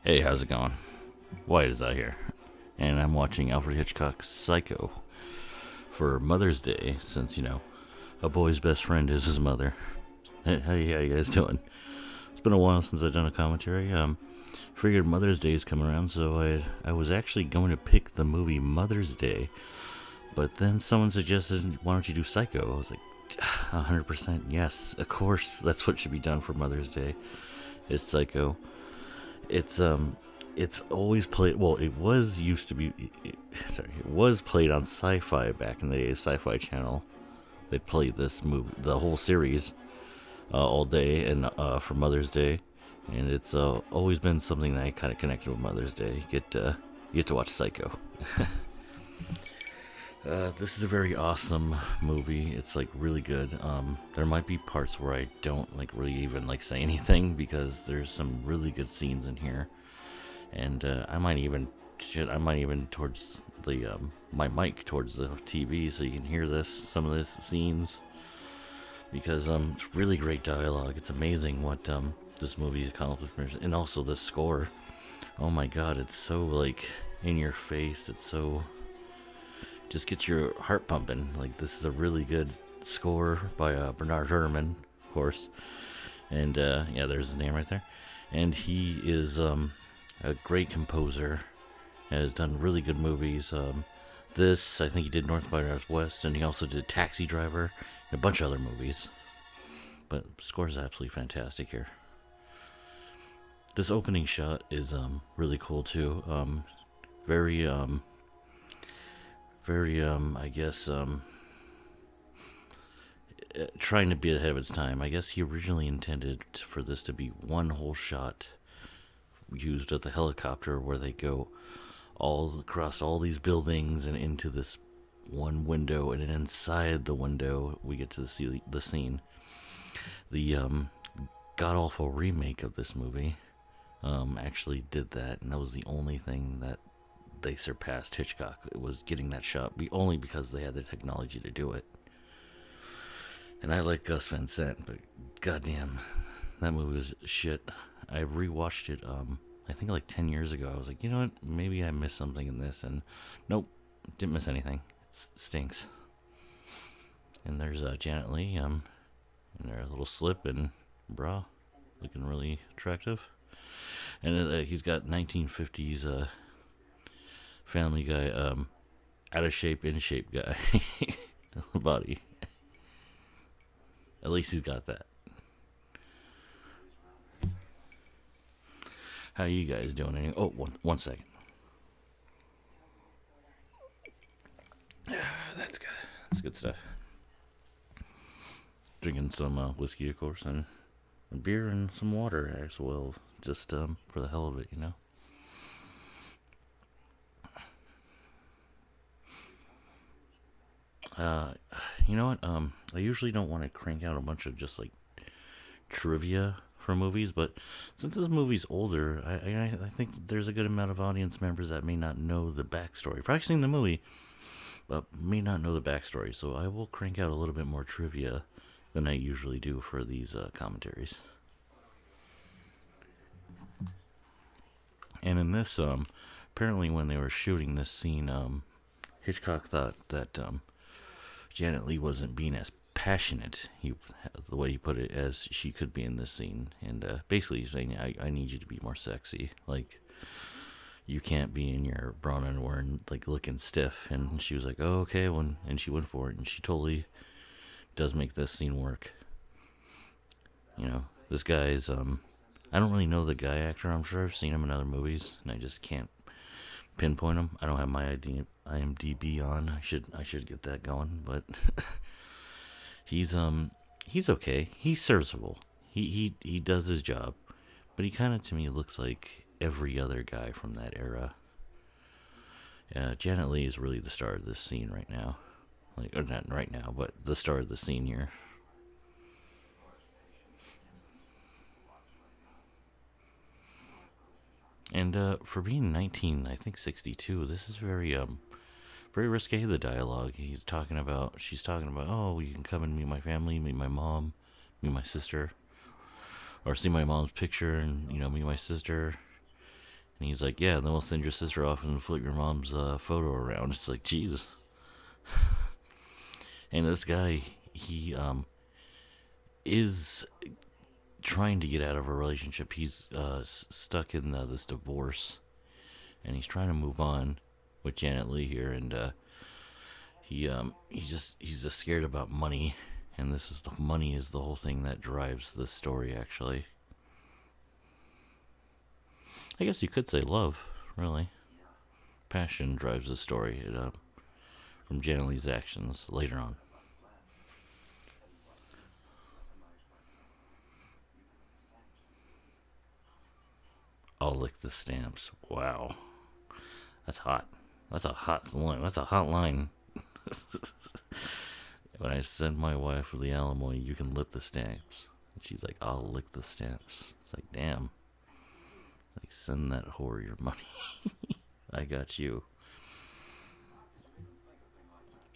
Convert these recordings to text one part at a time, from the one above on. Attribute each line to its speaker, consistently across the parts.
Speaker 1: Hey, how's it going? White is out here, and I'm watching Alfred Hitchcock's Psycho for Mother's Day, since a boy's best friend is his mother. Hey, how you guys doing? It's been a while since I've done a commentary. Figured Mother's Day is coming around, so I was actually going to pick the movie Mother's Day, but then someone suggested, why don't you do Psycho? I was like, 100% yes, of course, that's what should be done for Mother's Day. Is Psycho. It's it's always played. Well, it was used to be. It was played on Sci-Fi back in the day. Sci-Fi Channel. They played this movie, the whole series, all day and for Mother's Day, and it's always been something that I kind of connected with Mother's Day. You get to watch Psycho. This is a very awesome movie. It's like really good. There might be parts where I don't like really even like say anything because there's some really good scenes in here, and I might even towards the my mic towards the TV so you can hear some of this scenes because it's really great dialogue. It's amazing what this movie accomplished, and also the score. Oh my God, it's so like in your face. It's so just gets your heart pumping. Like, this is a really good score by Bernard Herrmann, of course. And yeah, there's his name right there. And he is a great composer. Has done really good movies. I think he did North by Northwest, and he also did Taxi Driver and a bunch of other movies. But score is absolutely fantastic here. This opening shot is really cool too. Very I guess trying to be ahead of its time. I guess he originally intended for this to be one whole shot used with the helicopter where they go all across all these buildings and into this one window, and then inside the window we get to see the scene. The god-awful remake of this movie actually did that, and that was the only thing that they surpassed Hitchcock. It was getting that shot, only because they had the technology to do it. And I like Gus Van Sant, but goddamn, that movie was shit. I rewatched it, I think like 10 years ago. I was like, you know what? Maybe I missed something in this, and nope, didn't miss anything. It stinks. And there's Janet Leigh, in their little slip and bra, looking really attractive. And he's got 1950s Family Guy, out of shape, in shape guy body. At least he's got that. How you guys doing? Oh, one second. That's good. That's good stuff. Drinking some whiskey, of course, and a beer and some water as well, just for the hell of it, You know what? I usually don't want to crank out a bunch of just like trivia for movies, but since this movie's older, I think there's a good amount of audience members that may not know the backstory. Probably seen the movie, but may not know the backstory. So I will crank out a little bit more trivia than I usually do for these commentaries. And in this, apparently when they were shooting this scene, Hitchcock thought that Janet Leigh wasn't being as passionate, the way he put it, as she could be in this scene. And basically he's saying, I need you to be more sexy. Like, you can't be in your brown underwear and like looking stiff. And she was like, oh, okay. And she went for it. And she totally does make this scene work. This guy's, I don't really know the guy actor. I'm sure I've seen him in other movies, and I just can't pinpoint him. I don't have my IMDb on. I should get that going, but he's okay. He's serviceable. He does his job, but he kind of to me looks like every other guy from that era. Janet Leigh is really the star of this scene right now, or not right now, but the star of the scene here. And for being 19, I think 62, this is very risque, the dialogue. She's talking about, oh, you can come and meet my family, meet my mom, meet my sister, or see my mom's picture and, meet my sister. And he's like, yeah, then we'll send your sister off and flip your mom's photo around. It's like, Jesus. And this guy, he is trying to get out of a relationship. He's stuck in this divorce, and he's trying to move on with Janet Leigh here, and he's just scared about money, and this is the money is the whole thing that drives the story. Actually, I guess you could say love, really. Passion drives the story. From Janet Leigh's actions later on. I'll lick the stamps. Wow, that's hot. That's a hot line. That's a hot line. When I send my wife the alimony, you can lick the stamps. And she's like, I'll lick the stamps. It's like, damn. Like, send that whore your money. I got you.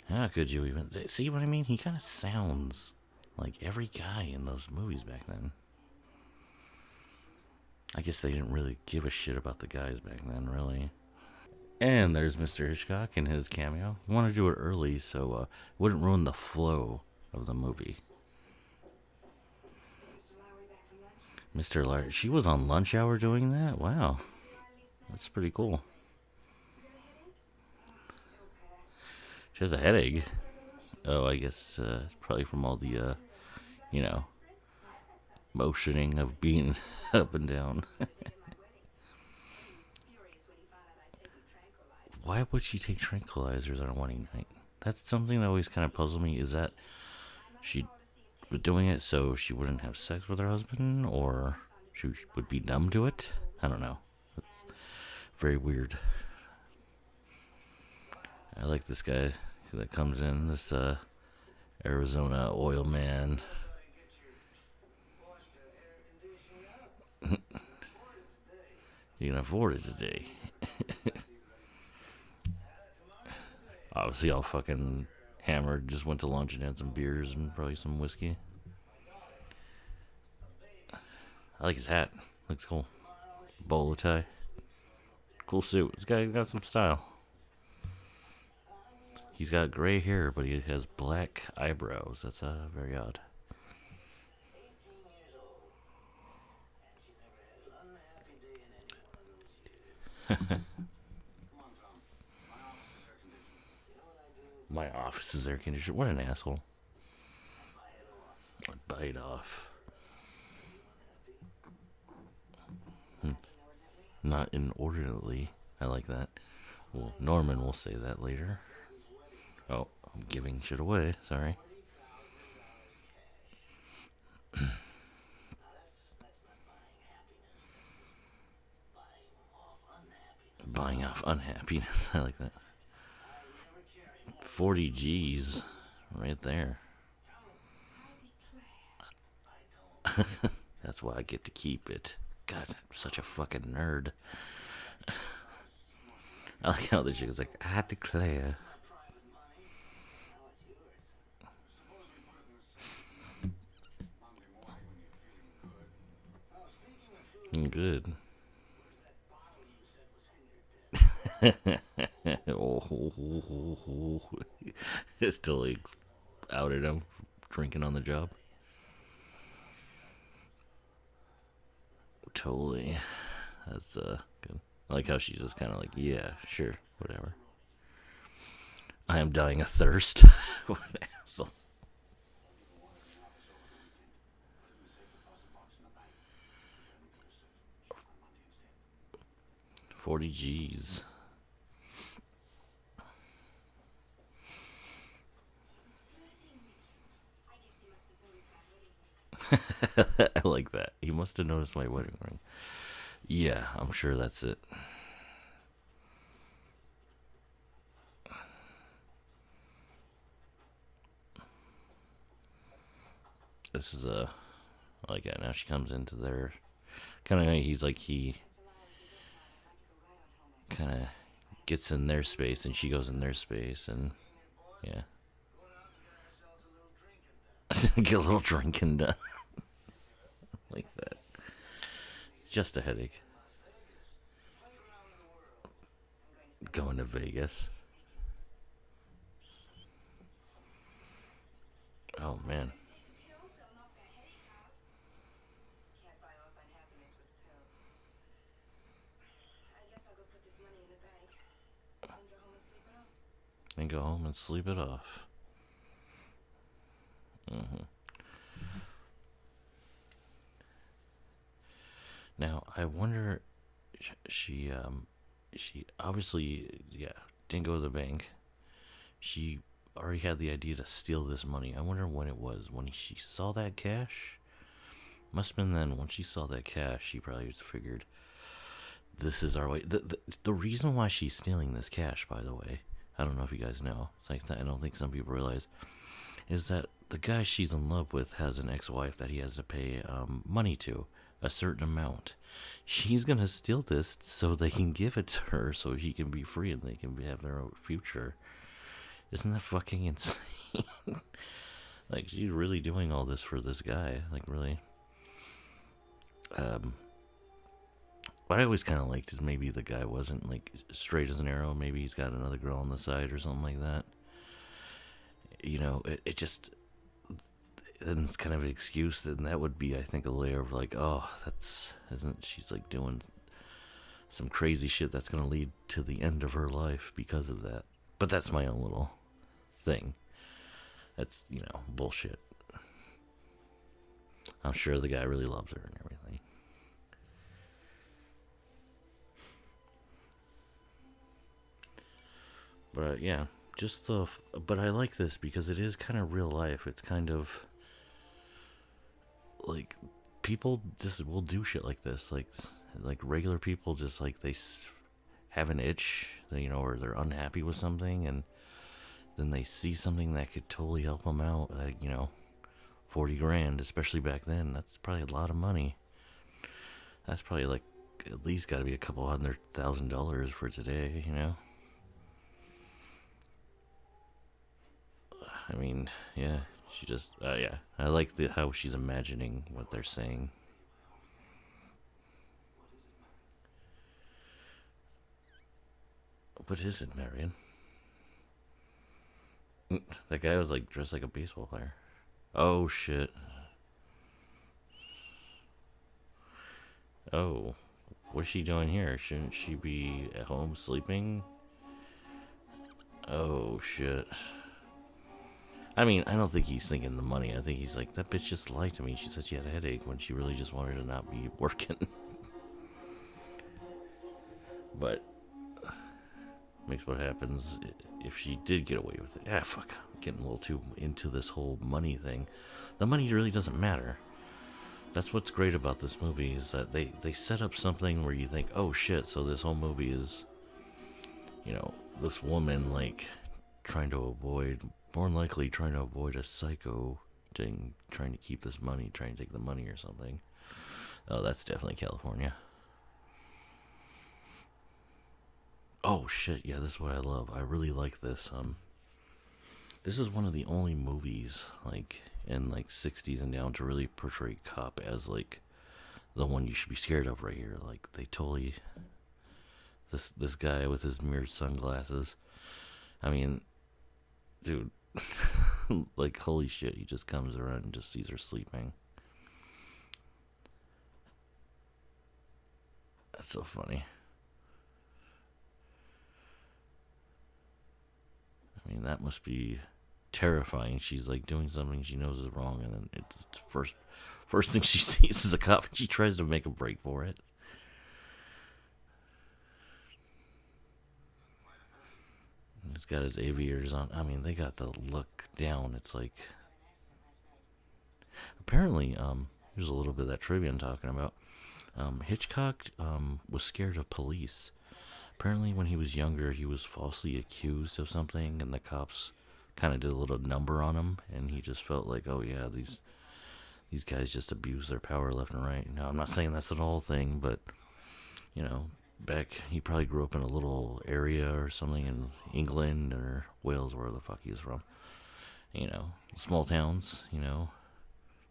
Speaker 1: How could you even see what I mean? He kind of sounds like every guy in those movies back then. I guess they didn't really give a shit about the guys back then, really. And there's Mr. Hitchcock in his cameo. You want to do it early so it wouldn't ruin the flow of the movie. Mr. Larry, she was on lunch hour doing that? Wow, that's pretty cool. She has a headache. Oh, I guess probably from all the, you know, motioning of being up and down. Why would she take tranquilizers on a wedding night? That's something that always kind of puzzled me. Is that she was doing it so she wouldn't have sex with her husband, or she would be numb to it? I don't know. It's very weird. I like this guy that comes in, this Arizona oil man. You can afford it today. Obviously, all fucking hammered. Just went to lunch and had some beers and probably some whiskey. I like his hat. Looks cool. Bolo tie. Cool suit. This guy got some style. He's got gray hair, but he has black eyebrows. That's very odd. My office is air conditioned. What an asshole. Bite off. Not inordinately. I like that. Well, Norman will say that later. Oh, I'm giving shit away. Sorry. Buying off unhappiness. I like that. 40 G's right there. That's why I get to keep it. God, I'm such a fucking nerd. I like how the chick is like, I declare. Good. Oh, it's totally outed him drinking on the job. Totally. That's good. I like how she's just kind of like, yeah, sure, whatever. I am dying of thirst. What an asshole. 40 G's. I like that. He must have noticed my wedding ring. Yeah, I'm sure that's it. This is a like now she comes into their kind of he kind of gets in their space and she goes in their space and yeah. Get a little drinking done. Like that. Just a headache. Going to Vegas. Oh man. And go home and sleep it off. hmm Now I wonder. She obviously, yeah, didn't go to the bank. She already had the idea to steal this money. I wonder when it was. When she saw that cash? Must have been then. When she saw that cash, she probably just figured, this is our way. The reason why she's stealing this cash, by the way, I don't know if you guys know. It's like that. I don't think some people realize is that the guy she's in love with has an ex-wife that he has to pay money to, a certain amount. She's gonna steal this so they can give it to her, so he can be free and they can have their own future. Isn't that fucking insane? Like she's really doing all this for this guy. Like really. Um, what I always kind of liked is maybe the guy wasn't like straight as an arrow. Maybe he's got another girl on the side or something like that. You know, it just, and it's kind of an excuse, and that would be, I think, a layer of like, oh, that's, isn't, she's like doing some crazy shit that's gonna lead to the end of her life because of that. But that's my own little thing. That's, you know, bullshit. I'm sure the guy really loves her and everything. But yeah, just the. But I like this because it is kind of real life. It's kind of like people just will do shit like this. Like regular people just like they have an itch, you know, or they're unhappy with something, and then they see something that could totally help them out. Like, you know, 40 grand, especially back then. That's probably a lot of money. That's probably like at least got to be a couple $100,000 for today, you know. I mean, yeah, she just, yeah. I like how she's imagining what they're saying. What is it, Marion? That guy was like dressed like a baseball player. Oh shit. Oh, what's she doing here? Shouldn't she be at home sleeping? Oh shit. I mean, I don't think he's thinking the money. I think he's like, that bitch just lied to me. She said she had a headache when she really just wanted to not be working. But makes what happens if she did get away with it. Ah, fuck. I'm getting a little too into this whole money thing. The money really doesn't matter. That's what's great about this movie is that they set up something where you think, oh shit, so this whole movie is, you know, this woman like trying to avoid, more than likely trying to avoid a psycho thing, trying to keep this money, trying to take the money or something. Oh, that's definitely California. Oh shit, yeah, this is what I love. I really like this. This is one of the only movies like in like 60s and down to really portray cop as like the one you should be scared of right here. Like they totally this guy with his mirrored sunglasses. I mean, dude, like holy shit, he just comes around and just sees her sleeping. That's so funny. I mean, that must be terrifying. She's like doing something she knows is wrong, and then it's first thing she sees is a cop, and she tries to make a break for it. He's got his aviators on. I mean, they got the look down. It's like apparently, here's a little bit of that trivia I'm talking about. Hitchcock was scared of police. Apparently, when he was younger, he was falsely accused of something, and the cops kind of did a little number on him, and he just felt like, oh yeah, these guys just abuse their power left and right. Now, I'm not saying that's an all thing, but you know, back he probably grew up in a little area or something in England or Wales, where the fuck he was from. You know, small towns. You know,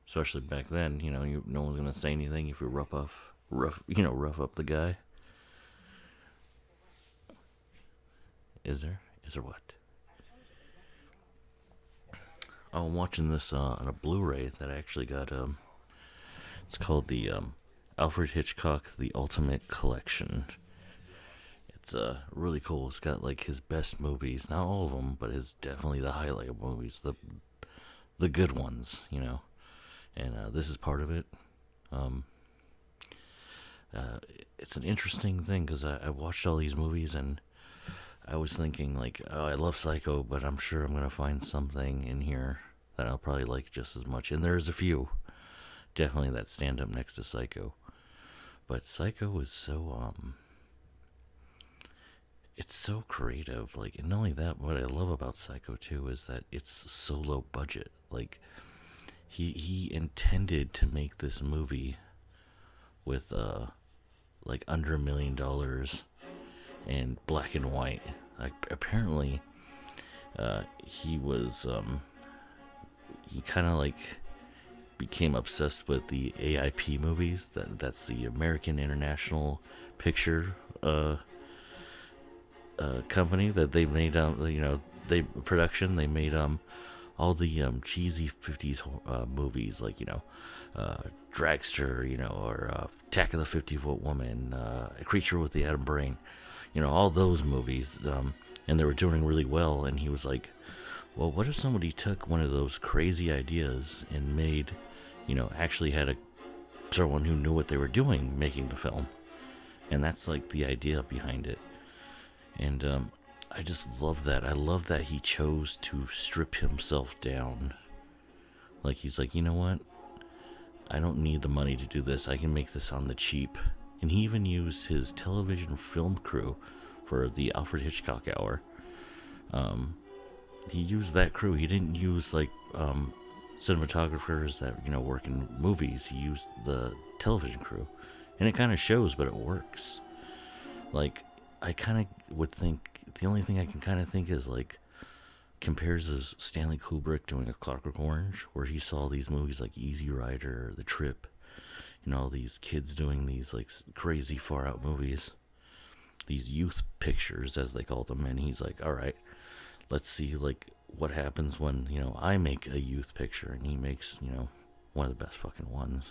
Speaker 1: especially back then. You know, no one's gonna say anything if you rough up the guy. Is there? Is there what? Oh, I'm watching this on a Blu-ray that I actually got. It's called the Alfred Hitchcock: The Ultimate Collection. It's really cool. It's got like his best movies, not all of them, but his definitely the highlight movies, the good ones, you know. And this is part of it. Um, uh, it's an interesting thing because I watched all these movies and I was thinking like, oh, I love Psycho, but I'm sure I'm gonna find something in here that I'll probably like just as much. And there's a few definitely that stand up next to Psycho. But Psycho is so it's so creative. Like, and not only that, what I love about Psycho too is that it's so low budget. Like, he intended to make this movie with like under $1 million and black and white. Like, apparently, he was he kind of like became obsessed with the AIP movies. That's the American International Picture company that they made. You know, they production. They made all the cheesy '50s movies, like, you know, Dragster, you know, or Attack of the 50-Foot Woman, A Creature with the Atom Brain, you know, all those movies, and they were doing really well. And he was like, well, what if somebody took one of those crazy ideas and made, you know, actually had someone who knew what they were doing making the film? And that's like the idea behind it. And I just love that. I love that he chose to strip himself down. Like, he's like, you know what? I don't need the money to do this. I can make this on the cheap. And he even used his television film crew for the Alfred Hitchcock Hour. He used that crew. He didn't use like cinematographers that, you know, work in movies. He used the television crew, and it kind of shows, but it works. Like, I kind of would think the only thing I can kind of think is like compares as Stanley Kubrick doing A Clockwork Orange, where he saw these movies like Easy Rider, The Trip, you know, these kids doing these like crazy far out movies, these youth pictures as they call them, and he's like, all right, let's see like what happens when, you know, I make a youth picture. And he makes, you know, one of the best fucking ones.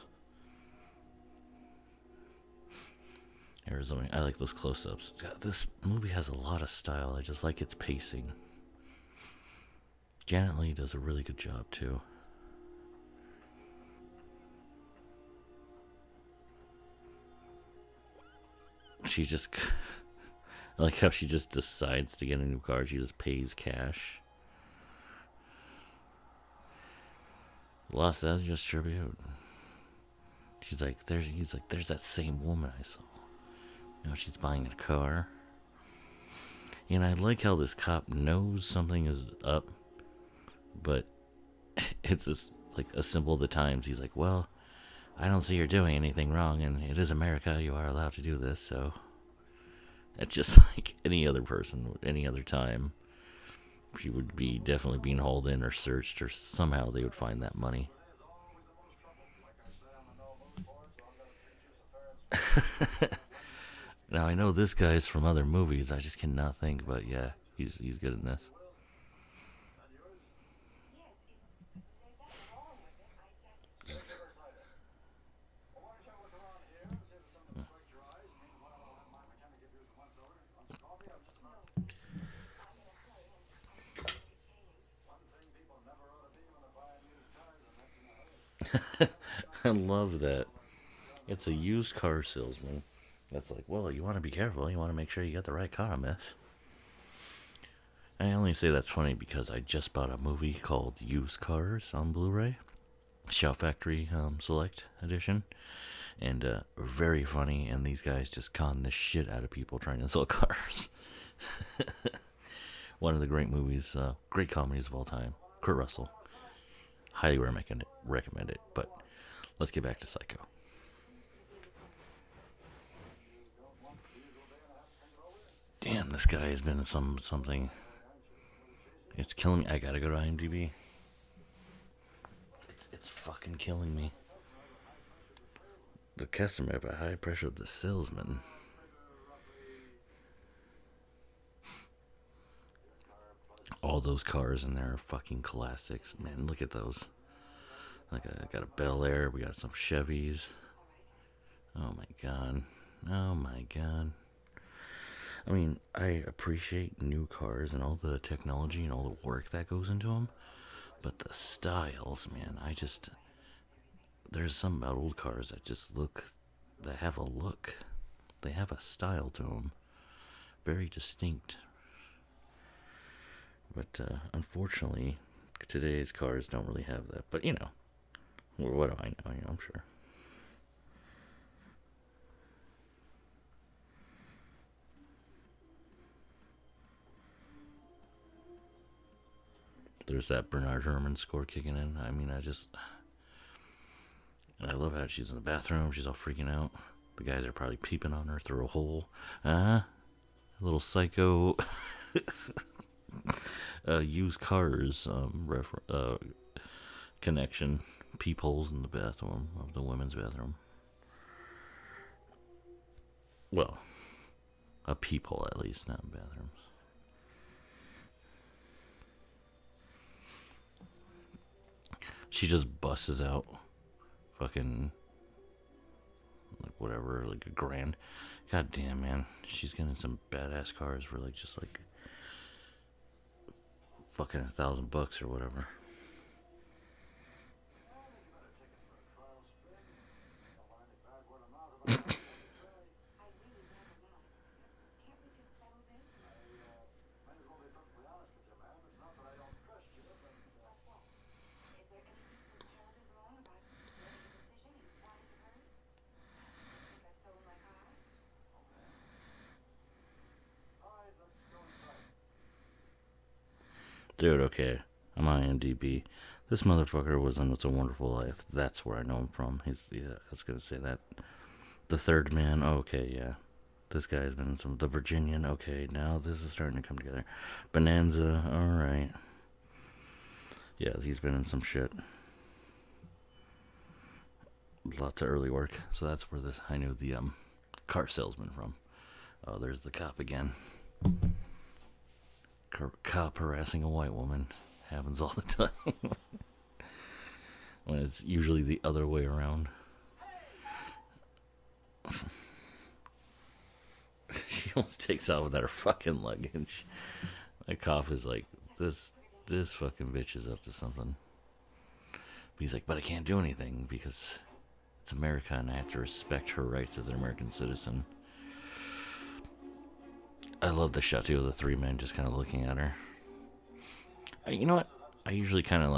Speaker 1: Arizona, I like those close-ups. This movie has a lot of style. I just like its pacing. Janet Leigh does a really good job too. She just I like how she just decides to get a new car. She just pays cash. Los Angeles Tribute. She's like, he's like, there's that same woman I saw. You know, she's buying a car. And I like how this cop knows something is up, but it's just like a symbol of the times. He's like, well, I don't see you're doing anything wrong, and it is America. You are allowed to do this, so it's just like any other person, any other time. She would be definitely being hauled in or searched, or somehow they would find that money. Now I know this guy's from other movies. I just cannot think, but yeah, he's good in this. I love that. It's a used car salesman. That's like, well, you want to be careful. You want to make sure you got the right car, miss. I only say that's funny because I just bought a movie called Used Cars on Blu-ray, Shout Factory Select Edition, and very funny. And these guys just con the shit out of people trying to sell cars. One of the great movies, great comedies of all time. Kurt Russell, highly recommend it. But let's get back to Psycho. Damn, this guy has been in something. It's killing me. I gotta go to IMDb. It's fucking killing me. The customer by high pressure, the salesman. all those cars in there are fucking classics. Man, look at those. Like, I got a Bel Air, we got some Chevys. Oh my god. Oh my god. I mean, I appreciate new cars and all the technology and all the work that goes into them, but the styles, man, there's some about old cars that just that have a look. They have a style to them. Very distinct. But unfortunately, today's cars don't really have that. But, what do I know? I'm sure. There's that Bernard Herrmann score kicking in. I mean, and I love how she's in the bathroom. She's all freaking out. The guys are probably peeping on her through a hole. A little psycho used cars connection. Peepholes in the bathroom of the women's bathroom. Well, a peephole at least, not in bathrooms. She just busses out fucking like whatever, like a grand. God damn, man. She's getting some badass cars for just fucking $1,000 or whatever. Dude, okay. I'm on IMDb. This motherfucker was in It's a Wonderful Life. That's where I know him from. I was gonna say that. The Third Man. Okay, yeah. This guy's been in some. The Virginian. Okay, now this is starting to come together. Bonanza. Alright. Yeah, he's been in some shit. Lots of early work. So that's where I knew the car salesman from. Oh, there's the cop again. Cop harassing a white woman happens all the time. When it's usually the other way around. She almost takes off without her fucking luggage. That cop is like, this fucking bitch is up to something. But he's like, but I can't do anything because it's America and I have to respect her rights as an American citizen. I love the shot too of the three men just kind of looking at her. You know what? I usually kind of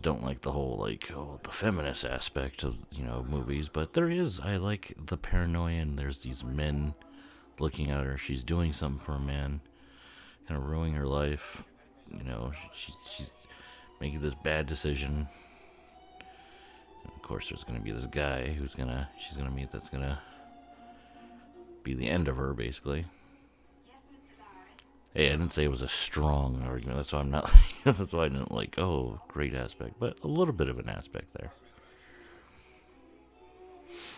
Speaker 1: don't like the whole the feminist aspect of movies, but I like the paranoia and there's these men looking at her. She's doing something for a man, kind of ruining her life. She's making this bad decision. And of course, there's gonna be this guy she's gonna meet that's gonna be the end of her, basically. Hey, I didn't say it was a strong argument. That's why I'm not. That's why I didn't great aspect, but a little bit of an aspect there.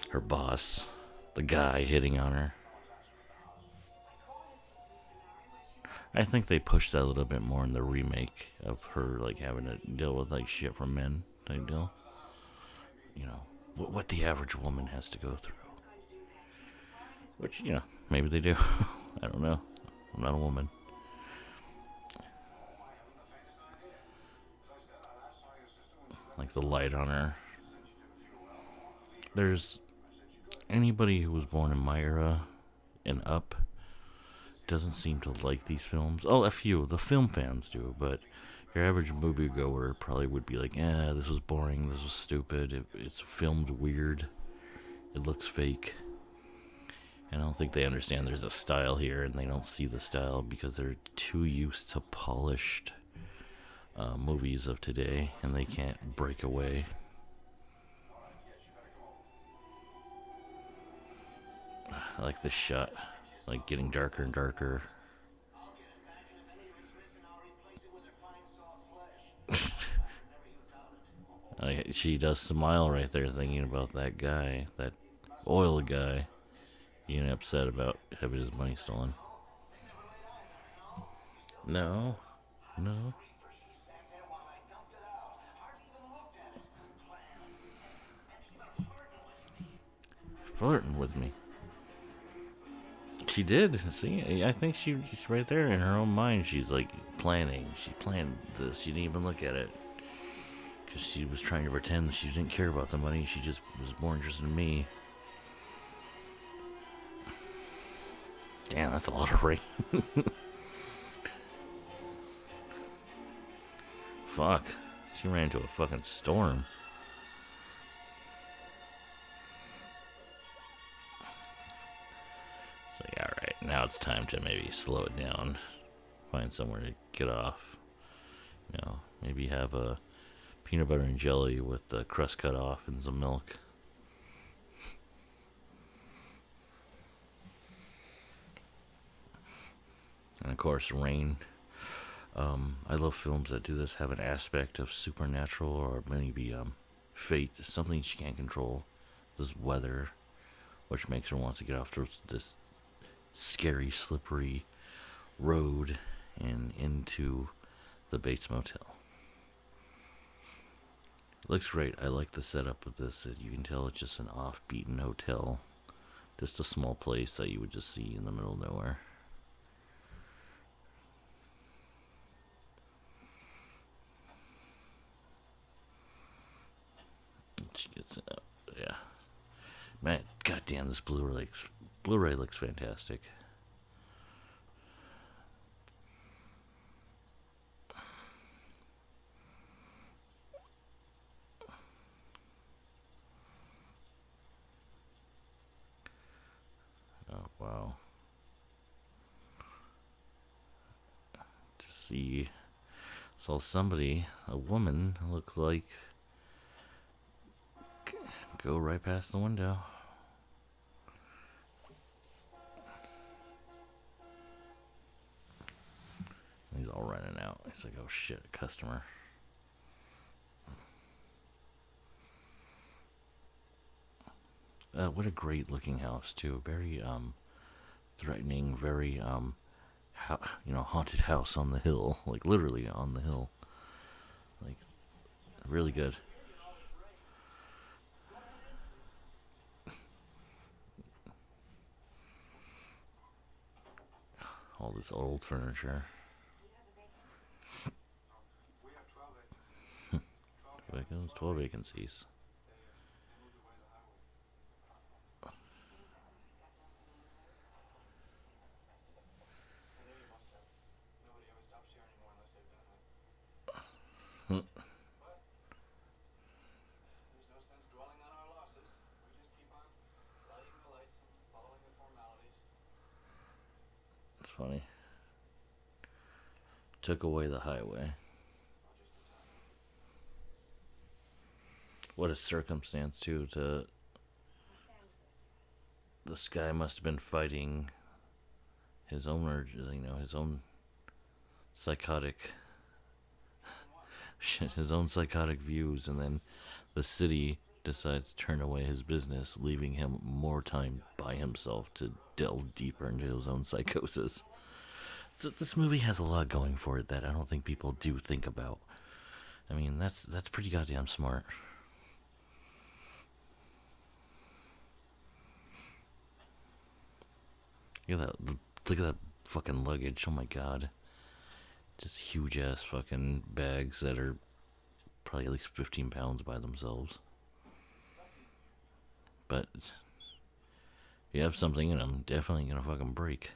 Speaker 1: Her boss, the guy hitting on her. I think they pushed that a little bit more in the remake of her having to deal with shit from men type deal. What the average woman has to go through. Which, maybe they do. I don't know. I'm not a woman. Like the light on her. There's anybody who was born in my era and up doesn't seem to like these films. Oh, a few. The film fans do, but your average moviegoer probably would be like, this was boring, this was stupid, it's filmed weird, it looks fake. And I don't think they understand there's a style here, and they don't see the style because they're too used to polished movies of today, and they can't break away. I like this shot, getting darker and darker. She does smile right there thinking about that guy, that oil guy, being upset about having his money stolen. No, no. Flirting with me. She did. See, I think she's right there in her own mind. She's like planning. She planned this. She didn't even look at it because she was trying to pretend she didn't care about the money. She just was more interested in me. Damn, that's a lot of rain. Fuck. She ran into a fucking storm. It's like, alright, now it's time to maybe slow it down. Find somewhere to get off. You know, maybe have a peanut butter and jelly with the crust cut off and some milk. And of course, rain. I love films that do this, have an aspect of supernatural or maybe fate, something she can't control. This weather, which makes her want to get off this scary, slippery road and into the Bates Motel. It looks great. I like the setup of this. As you can tell, it's just an off-beaten hotel. Just a small place that you would just see in the middle of nowhere. She gets yeah. Man, goddamn, this Blu-ray looks fantastic. Oh wow. To see, saw somebody, a woman, look like go right past the window. He's all running out. He's like, oh shit, a customer. What a great looking house too. Very threatening, very haunted house on the hill. Like literally on the hill. Like really good. All this old furniture. 12 vacancies. It's funny. Took away the highway. What a circumstance too. To this guy must have been fighting his own urges, his own psychotic his own psychotic views, and then the city decides to turn away his business, leaving him more time by himself to delve deeper into his own psychosis. So this movie has a lot going for it that I don't think people do think about. I mean, that's pretty goddamn smart. Look at that fucking luggage. Oh my god. Just huge ass fucking bags that are probably at least 15 pounds by themselves. But if you have something in them, definitely gonna fucking break.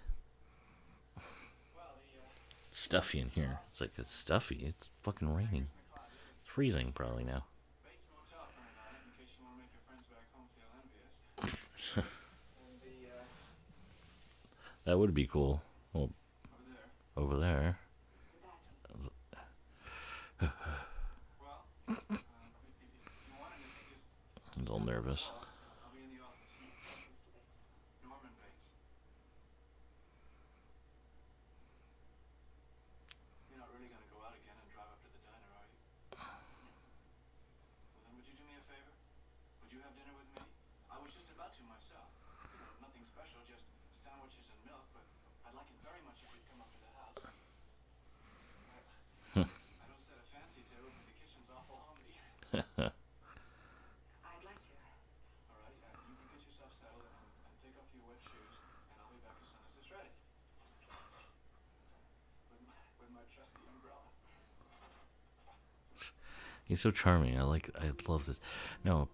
Speaker 1: It's stuffy in here. It's like it's stuffy. It's fucking raining. It's freezing probably now. That would be cool. Well, over there. He's all nervous. He's so charming. I love this. No,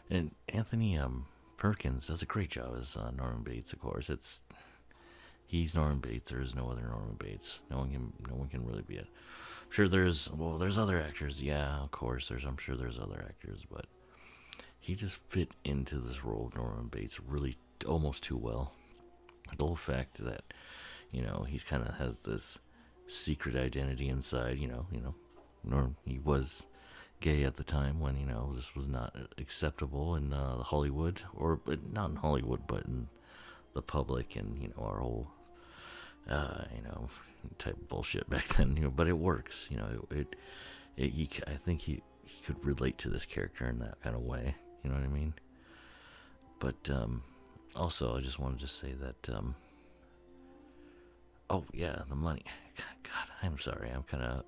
Speaker 1: and Anthony Perkins does a great job as Norman Bates. Of course, he's Norman Bates. There is no other Norman Bates. No one can really be it. I'm sure there's other actors. Yeah, of course. I'm sure there's other actors, but he just fit into this role of Norman Bates really almost too well. The whole fact that he's kind of has this secret identity inside. Norm he was gay at the time when this was not acceptable in Hollywood, or not in Hollywood, but in the public, and our whole type of bullshit back then. But it works. I think he could relate to this character in that kind of way. You know what I mean? But also, I just wanted to say that. Oh yeah, the money. God, I'm sorry. I'm kind of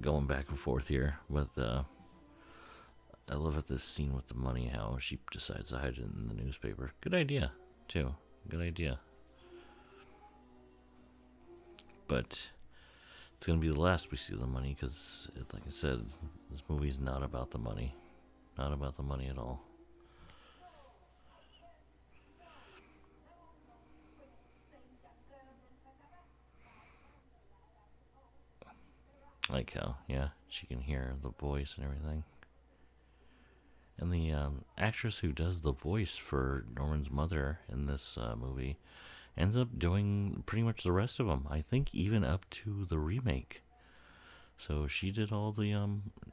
Speaker 1: going back and forth here, but I love at this scene with the money, how she decides to hide it in the newspaper. Good idea, too. Good idea. But it's gonna be the last we see of the money, because, like I said, this movie's not about the money. Not about the money at all. Like how, yeah, she can hear the voice and everything. And the actress who does the voice for Norman's mother in this movie ends up doing pretty much the rest of them. I think even up to the remake. So she did all the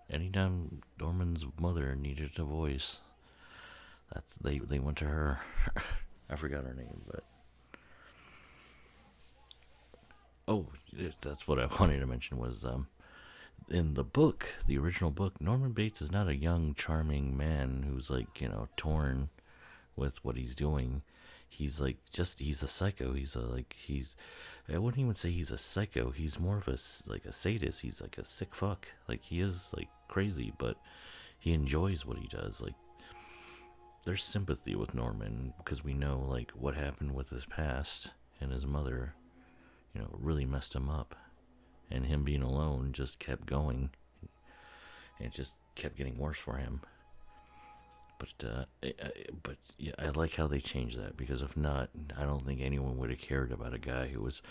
Speaker 1: anytime Norman's mother needed a voice, they went to her. I forgot her name, but oh, that's what I wanted to mention was in the book, the original book, Norman Bates is not a young, charming man who's like, torn with what he's doing. He's like, he's a psycho. I wouldn't even say he's a psycho. He's more of like a sadist. He's like a sick fuck. Like, he is like crazy, but he enjoys what he does. Like, there's sympathy with Norman because we know like what happened with his past, and his mother, really messed him up. And him being alone just kept going, and it just kept getting worse for him. But yeah, I like how they changed that, because if not, I don't think anyone would have cared about a guy who was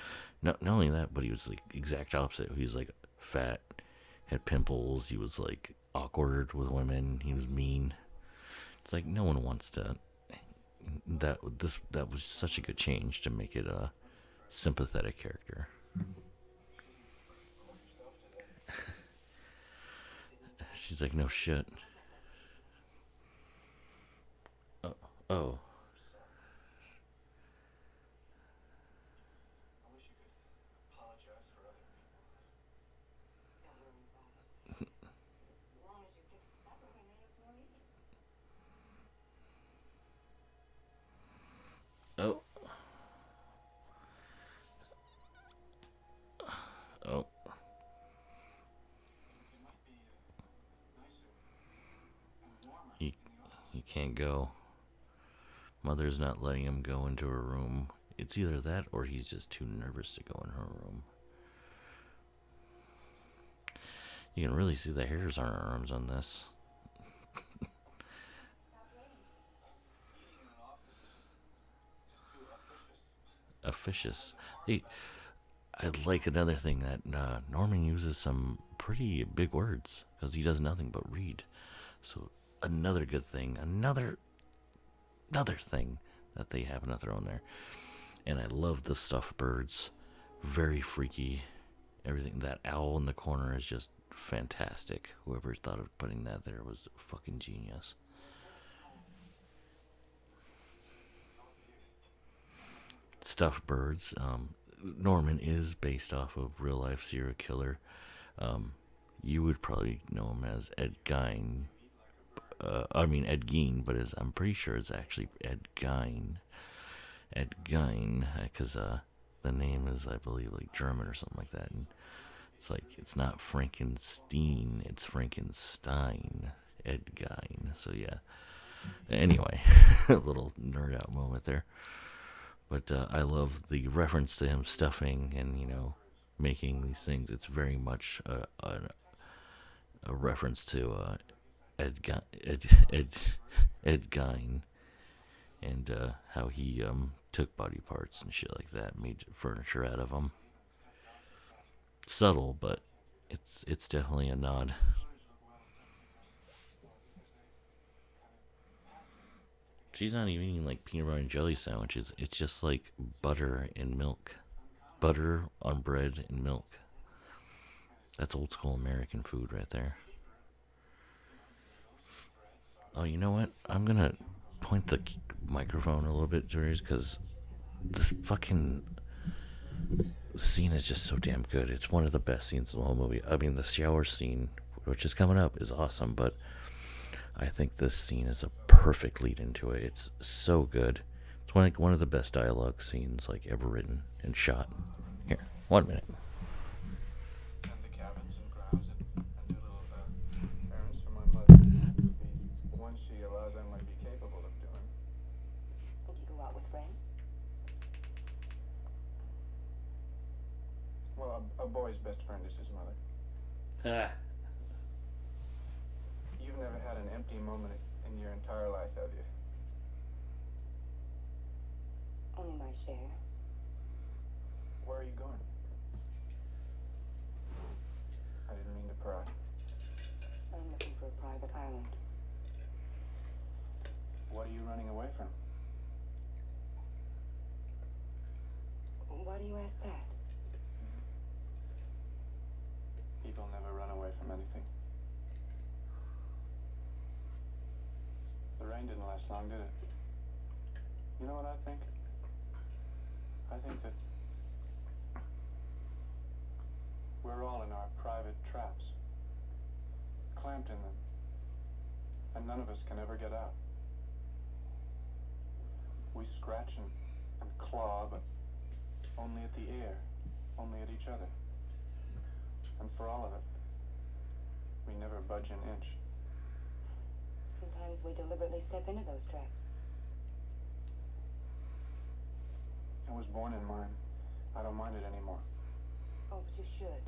Speaker 1: not only that, but he was like exact opposite. He was like fat, had pimples. He was like awkward with women. He was mean. It's like no one wants to. That was such a good change to make it a sympathetic character. She's like, no shit. Oh. Oh. Oh. He, he can't go. Mother's not letting him go into her room. It's either that or he's just too nervous to go in her room. You can really see the hairs on her arms on this. Officious. I like another thing that Norman uses some pretty big words because he does nothing but read. So another good thing, another thing that they happen to throw in there. And I love the stuffed birds. Very freaky. Everything. That owl in the corner is just fantastic. Whoever thought of putting that there was fucking genius. Stuffed birds. Norman is based off of real life serial killer. Um, you would probably know him as Ed Gein. I mean Ed Gein, but I'm pretty sure it's actually Ed Gein. Ed Gein, because the name is, I believe, like German or something like that. And it's like, it's not Frankenstein, it's Frankenstein. Ed Gein. So yeah. Anyway, a little nerd out moment there. But I love the reference to him stuffing and making these things. It's very much a reference to Ed, Ed Gein, and how he took body parts and shit like that, made furniture out of them. Subtle, but it's definitely a nod. She's not even eating like peanut butter and jelly sandwiches. It's just like butter and milk, butter on bread and milk. That's old school American food right there. Oh, you know what? I'm gonna point the microphone a little bit to hers because this fucking scene is just so damn good. It's one of the best scenes in the whole movie. I mean, the shower scene, which is coming up, is awesome, but I think this scene is a perfect lead into it. It's so good. It's one of the best dialogue scenes like ever written and shot. Here, 1 minute.
Speaker 2: And the cabins and grounds and do little errands for my mother. The one she allows I might be capable of doing.
Speaker 3: Would you go out with friends?
Speaker 2: Well, a boy's best friend is his mother. You've never had an empty moment in your entire life, have you?
Speaker 3: Only my share.
Speaker 2: Where are you going? I didn't mean to pry.
Speaker 3: I'm looking for a private island.
Speaker 2: What are you running away from?
Speaker 3: Why do you ask that?
Speaker 2: People never run away from anything. The rain didn't last long, did it? You know what I think? I think that we're all in our private traps, clamped in them, and none of us can ever get out. We scratch and claw, but only at the air, only at each other. And for all of it, we never budge an inch.
Speaker 3: Sometimes we deliberately step into those traps.
Speaker 2: I was born in mine. I don't mind it anymore.
Speaker 3: Oh, but you should.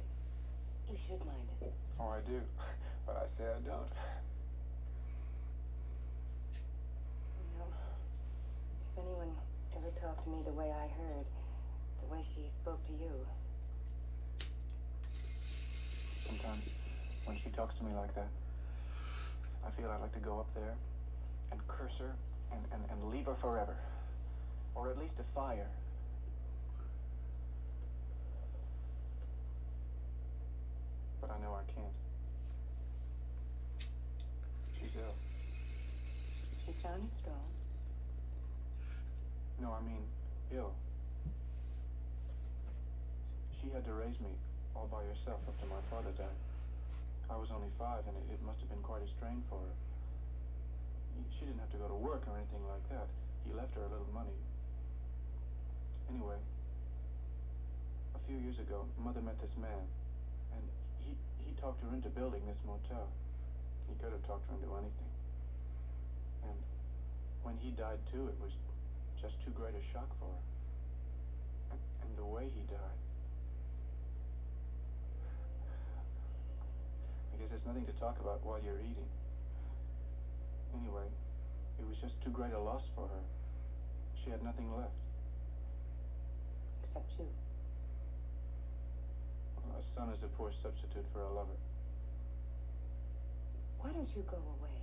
Speaker 3: You should mind it.
Speaker 2: Oh, I do. But I say I don't.
Speaker 3: You know, if anyone ever talked to me the way I heard, the way she spoke to you.
Speaker 2: Sometimes, when she talks to me like that, I feel I'd like to go up there and curse her and leave her forever. Or at least defy her. But I know I can't. She's ill.
Speaker 3: She sounded strong.
Speaker 2: No, I mean, ill. She had to raise me all by herself after my father died. I was only 5, and it must have been quite a strain for her. She didn't have to go to work or anything like that. He left her a little money. Anyway, a few years ago, Mother met this man, and he talked her into building this motel. He could have talked her into anything. And when he died too, it was just too great a shock for her. And the way he died. I guess there's nothing to talk about while you're eating. Anyway, it was just too great a loss for her. She had nothing left.
Speaker 3: Except you.
Speaker 2: Well, a son is a poor substitute for a lover.
Speaker 3: Why don't you go away?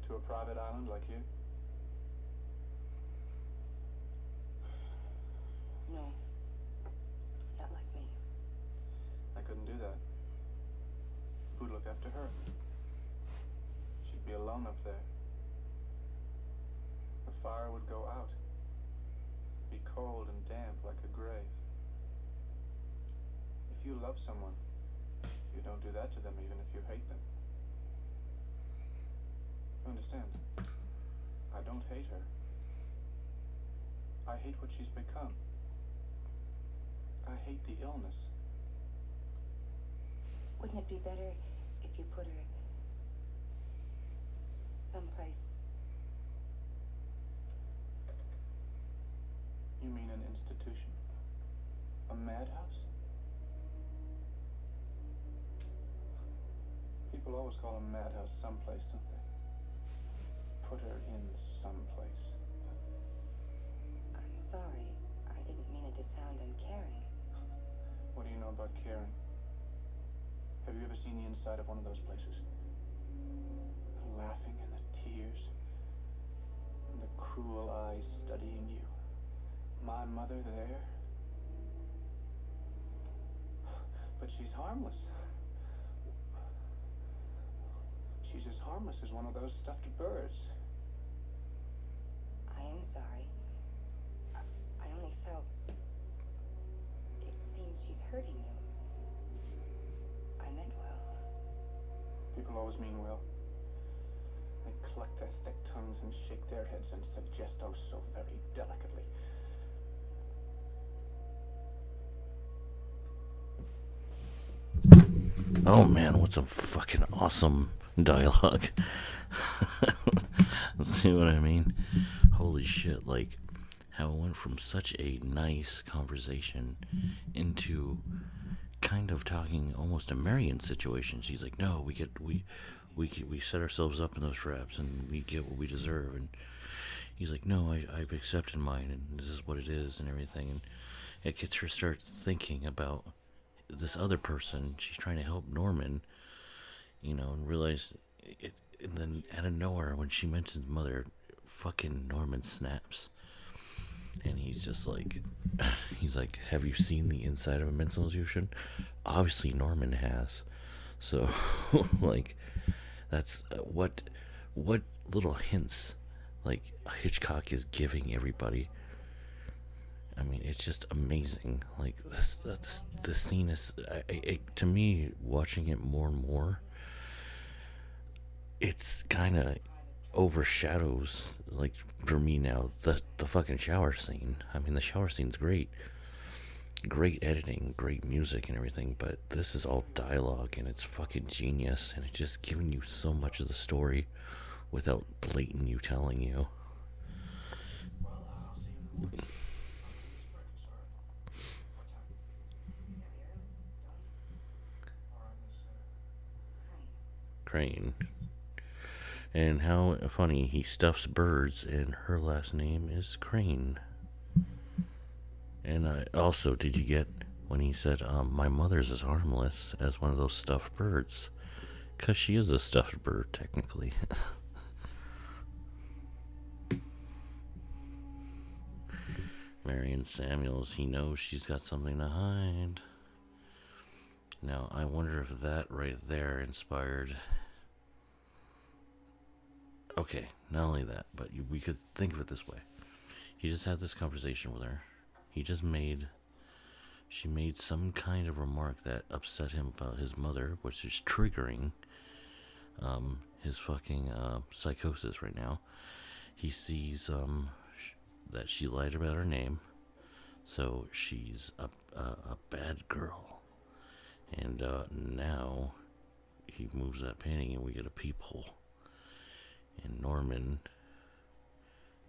Speaker 2: To a private island like you?
Speaker 3: No. Not like me.
Speaker 2: I couldn't do that. Who'd look after her? She'd be alone up there. The fire would go out. Be cold and damp like a grave. If you love someone, you don't do that to them even if you hate them. You understand? I don't hate her. I hate what she's become. I hate the illness.
Speaker 3: Wouldn't it be better if you put her someplace?
Speaker 2: You mean an institution? A madhouse? People always call a madhouse someplace, don't they? Put her in someplace.
Speaker 3: I'm sorry. I didn't mean it to sound uncaring.
Speaker 2: What do you know about caring? Have you ever seen the inside of one of those places? The laughing and the tears. And the cruel eyes studying you. My mother there. But she's harmless. She's as harmless as one of those stuffed birds.
Speaker 3: I am sorry. I only felt... It seems she's hurting you. I meant well.
Speaker 2: People always mean well. They cluck their thick tongues and shake their heads and suggest oh so very delicately.
Speaker 1: Oh man, what some fucking awesome dialogue. See what I mean? Holy shit, like how it went from such a nice conversation into kind of talking almost a Marion situation. She's like, no, we set ourselves up in those traps and we get what we deserve. And he's like, no, I've accepted mine and this is what it is and everything. And it gets her start thinking about this other person. She's trying to help Norman, you know, and realize it. And then out of nowhere, when she mentions mother, fucking Norman snaps. And he's just like, he's like, have you seen the inside of a mental institution? Obviously Norman has. So, like, that's what little hints, like, Hitchcock is giving everybody. I mean, it's just amazing. Like, this scene is, to me, watching it more and more, it's kind of overshadows, like, for me now, the fucking shower scene. I mean, the shower scene's great. Great editing, great music and everything, but this is all dialogue and it's fucking genius, and it's just giving you so much of the story without blatant you telling you. Crane. And how funny, he stuffs birds and her last name is Crane. And also, did you get when he said, my mother's as harmless as one of those stuffed birds? Because she is a stuffed bird, technically. Marion Samuels, he knows she's got something to hide. Now, I wonder if that right there inspired... Okay, not only that, but we could think of it this way. He just had this conversation with her. She made some kind of remark that upset him about his mother, which is triggering his fucking psychosis right now. He sees that she lied about her name, so she's a bad girl. And now he moves that painting and we get a peephole. And Norman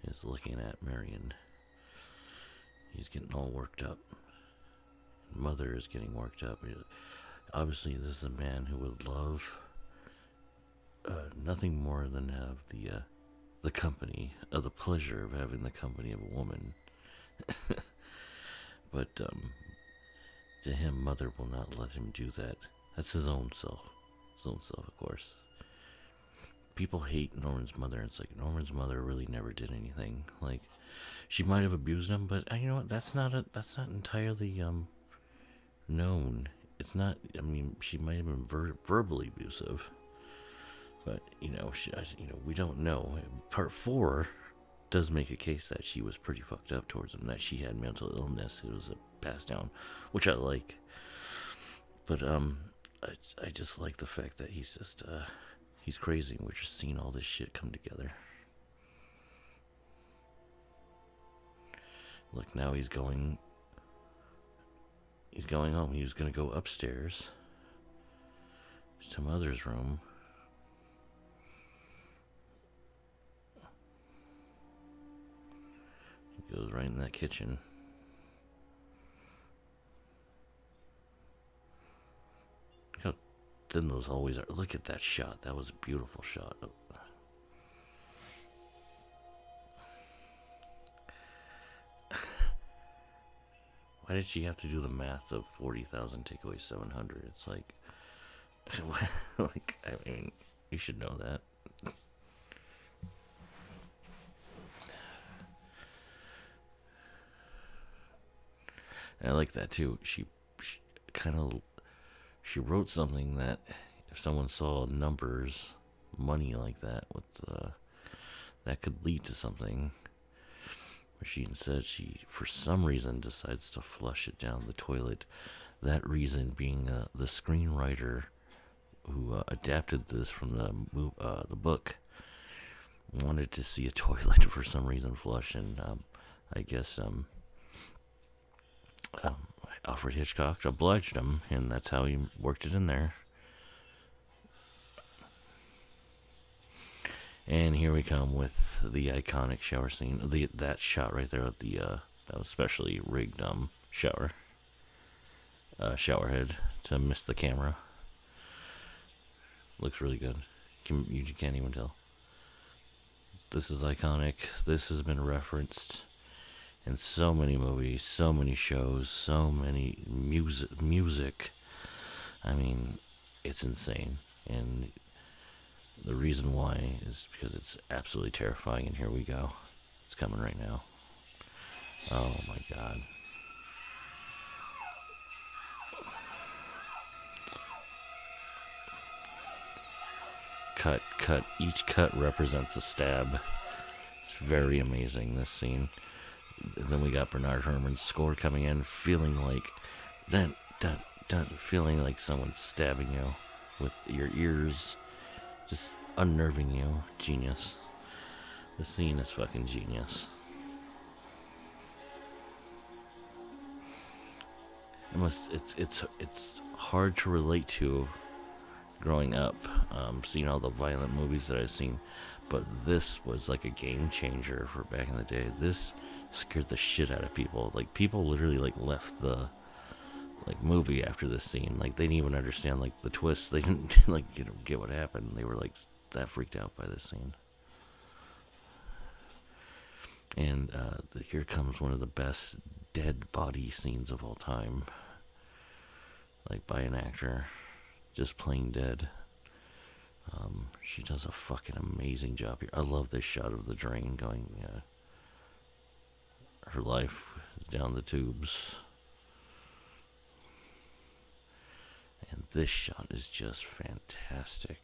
Speaker 1: is looking at Marion. He's getting all worked up. Mother is getting worked up. Obviously, this is a man who would love nothing more than have the company, the pleasure of having the company of a woman. But to him, mother will not let him do that. That's his own self. His own self, of course. People hate Norman's mother. It's like Norman's mother really never did anything. Like, she might have abused him, but you know what? That's not entirely known. It's not. I mean, she might have been verbally abusive, but you know, we don't know. Part 4 does make a case that she was pretty fucked up towards him. That she had mental illness. It was a pass down, which I like. But I just like the fact that he's just he's crazy. We're just seeing all this shit come together. Look, now he's going home. He was going to go upstairs to Mother's room. He goes right in that kitchen. Look how then those always are. Look at that shot. That was a beautiful shot. Why did she have to do the math of 40,000 take away 700? It's like, like, I mean, you should know that. And I like that too. She wrote something that if someone saw numbers, money like that, with that could lead to something. But she instead, for some reason, decides to flush it down the toilet. That reason being the screenwriter who adapted this from the book wanted to see a toilet for some reason flush, and I guess Alfred Hitchcock obliged him, and that's how he worked it in there. And here we come with the iconic shower scene. That shot right there with the that was specially rigged shower head to miss the camera. Looks really good. You can't even tell. This is iconic. This has been referenced in so many movies, so many shows, so many music. I mean, it's insane. And the reason why is because it's absolutely terrifying, and here we go. It's coming right now. Oh my god. Cut. Each cut represents a stab. It's very amazing, this scene. And then we got Bernard Herrmann's score coming in, feeling like dun, dun, dun, feeling like someone's stabbing you with your ears, just unnerving you. Genius. The scene is fucking genius. It's hard to relate to growing up, seeing all the violent movies that I've seen, but this was like a game changer for back in the day. This scared the shit out of people. Like, people literally like left the movie after this scene. Like, they didn't even understand like the twist. They didn't like get what happened. They were like that freaked out by this scene. And here comes one of the best dead body scenes of all time, like by an actor just playing dead. She does a fucking amazing job here. I love this shot of the drain going, her life is down the tubes. And this shot is just fantastic.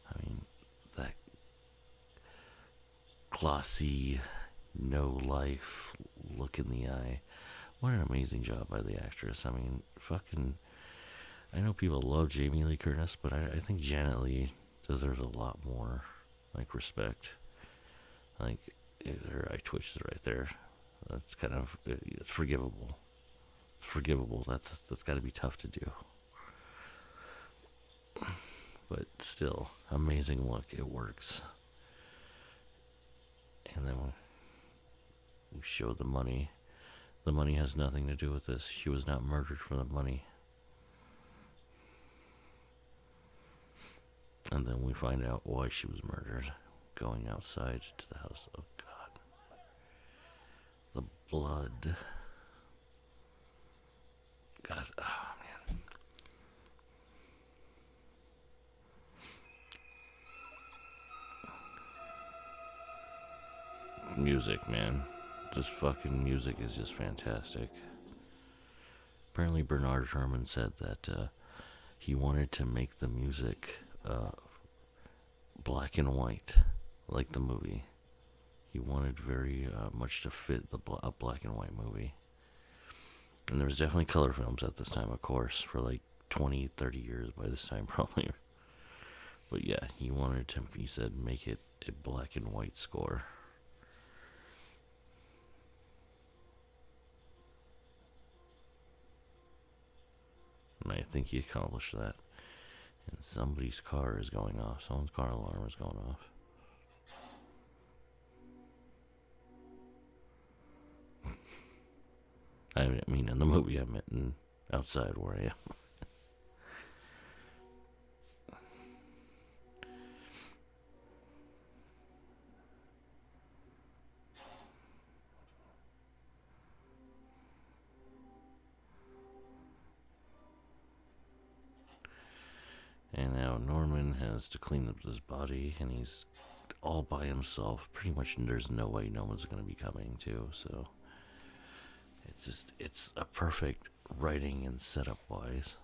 Speaker 1: I mean, that glossy, no life look in the eye. What an amazing job by the actress. I mean, fucking, I know people love Jamie Lee Curtis, but I think Janet Leigh deserves a lot more, like, respect. Like, her eye twitches right there. That's kind of, it's forgivable. It's forgivable. That's got to be tough to do. But still, amazing look. It works. And then we show the money. The money has nothing to do with this. She was not murdered for the money. And then we find out why she was murdered. Going outside to the house. Oh, God. The blood. God, oh, man. Music, man. This fucking music is just fantastic. Apparently Bernard Herrmann said that he wanted to make the music black and white, like the movie. He wanted very much to fit a black and white movie. And there was definitely color films at this time, of course, for like 20, 30 years by this time, probably. But yeah, he said, make it a black and white score. And I think he accomplished that. And somebody's car is going off. Someone's car alarm is going off. I mean, in the movie, I meant outside where I am. And now Norman has to clean up this body, and he's all by himself. Pretty much there's no way no one's going to be coming, too. So it's a perfect writing and setup wise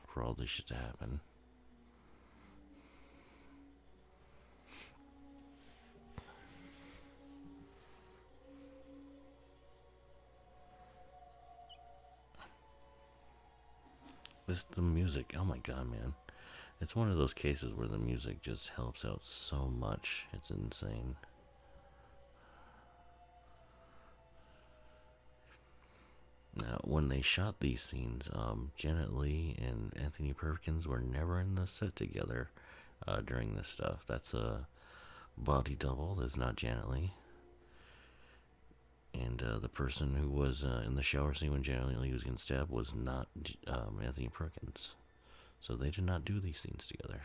Speaker 1: for all this shit to happen. The music, oh my god, man. It's one of those cases where the music just helps out so much. It's insane. Now, when they shot these scenes, Janet Leigh and Anthony Perkins were never in the set together during this stuff. That's a body double. That's not Janet Leigh. And the person who was in the shower scene when Janet Leigh was getting stabbed was not Anthony Perkins. So they did not do these scenes together.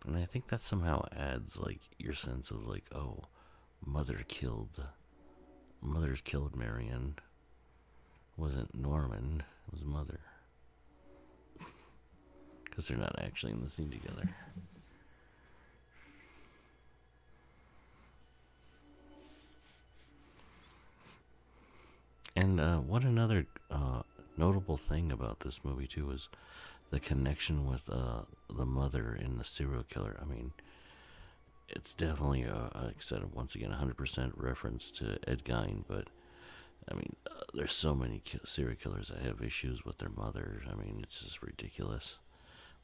Speaker 1: And I think that somehow adds, like, your sense of, like, oh, Mother's killed Marion. It wasn't Norman, it was Mother. Because they're not actually in the scene together. And what another notable thing about this movie, too, is the connection with the mother and the serial killer. I mean, it's definitely, like I said, once again, 100% reference to Ed Gein, but, I mean, there's so many serial killers that have issues with their mothers. I mean, it's just ridiculous.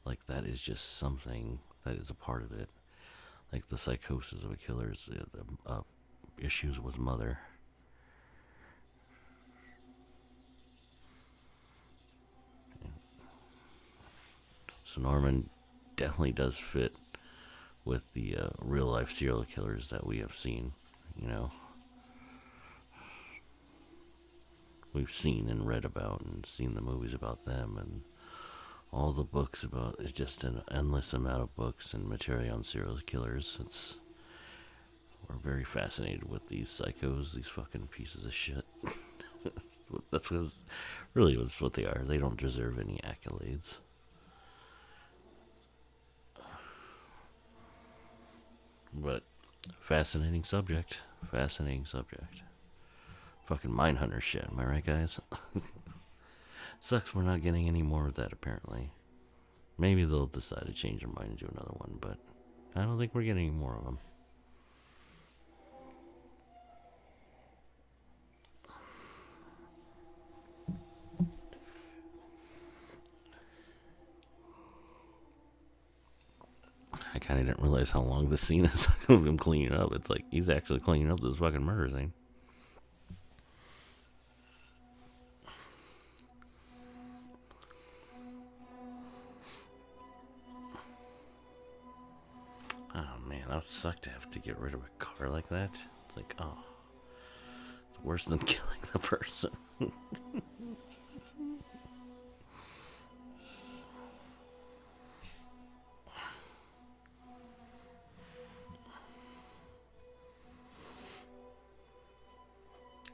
Speaker 1: Like, that is just something that is a part of it. Like, the psychosis of a killer is the issues with mother. So Norman definitely does fit with the real life serial killers that we have seen, you know. We've seen and read about and seen the movies about them and all the books about. It's just an endless amount of books and material on serial killers. We're very fascinated with these psychos, these fucking pieces of shit. That's what they are. They don't deserve any accolades. But fascinating subject. Fucking Mindhunter shit, am I right, guys? Sucks we're not getting any more of that, apparently. Maybe they'll decide to change their mind and do another one, but I don't think we're getting any more of them. I kind of didn't realize how long the scene is of him cleaning up. It's like he's actually cleaning up this fucking murder scene. Oh man, that would suck to have to get rid of a car like that. It's like, oh, it's worse than killing the person.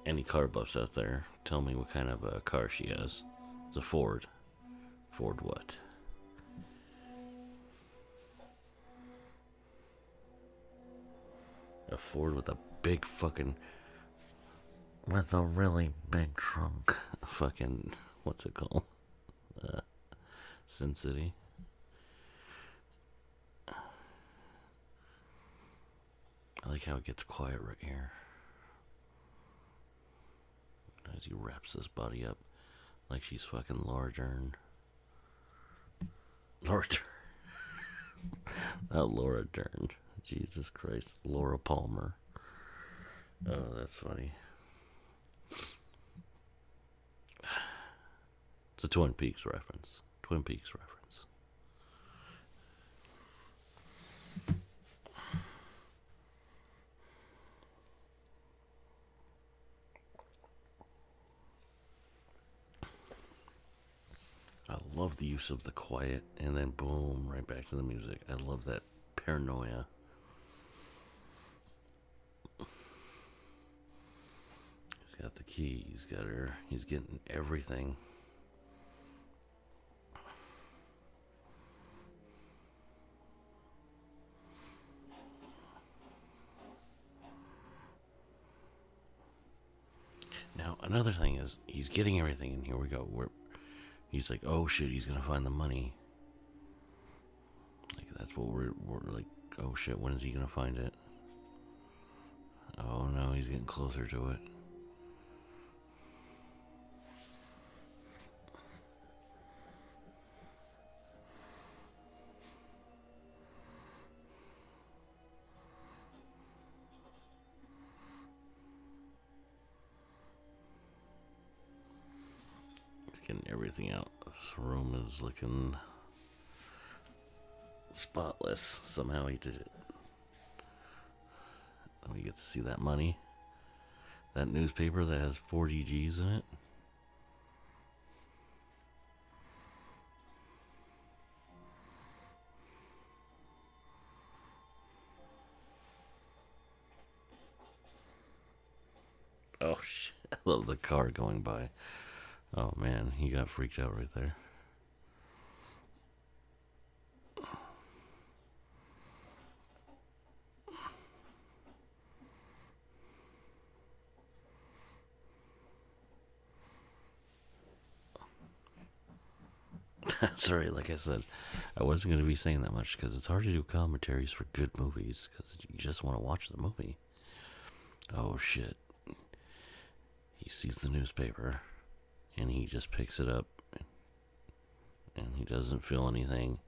Speaker 1: Any car buffs out there, tell me what kind of a car she has. It's a Ford. Ford what? A Ford with a big fucking... with a really big trunk. Fucking... what's it called? Sin City. I like how it gets quiet right here. As he wraps this body up like she's fucking Laura Dern. Laura Dern. Not Laura Dern. Jesus Christ. Laura Palmer. Oh, that's funny. It's a Twin Peaks reference. I love the use of the quiet and then boom, right back to the music. I love that paranoia. got the key. He's got her. He's getting everything. Now, another thing is, he's getting everything, and here we go. He's like, oh shit, he's gonna find the money. Like, that's what we're like, oh shit, when is he gonna find it? Oh no, he's getting closer to it. Getting everything out. This room is looking spotless. Somehow he did it. We get to see that money. That newspaper that has 40 G's in it. Oh shit. I love the car going by. Oh man, he got freaked out right there. Sorry, like I said, I wasn't going to be saying that much because it's hard to do commentaries for good movies because you just want to watch the movie. Oh shit. He sees the newspaper and he just picks it up and he doesn't feel anything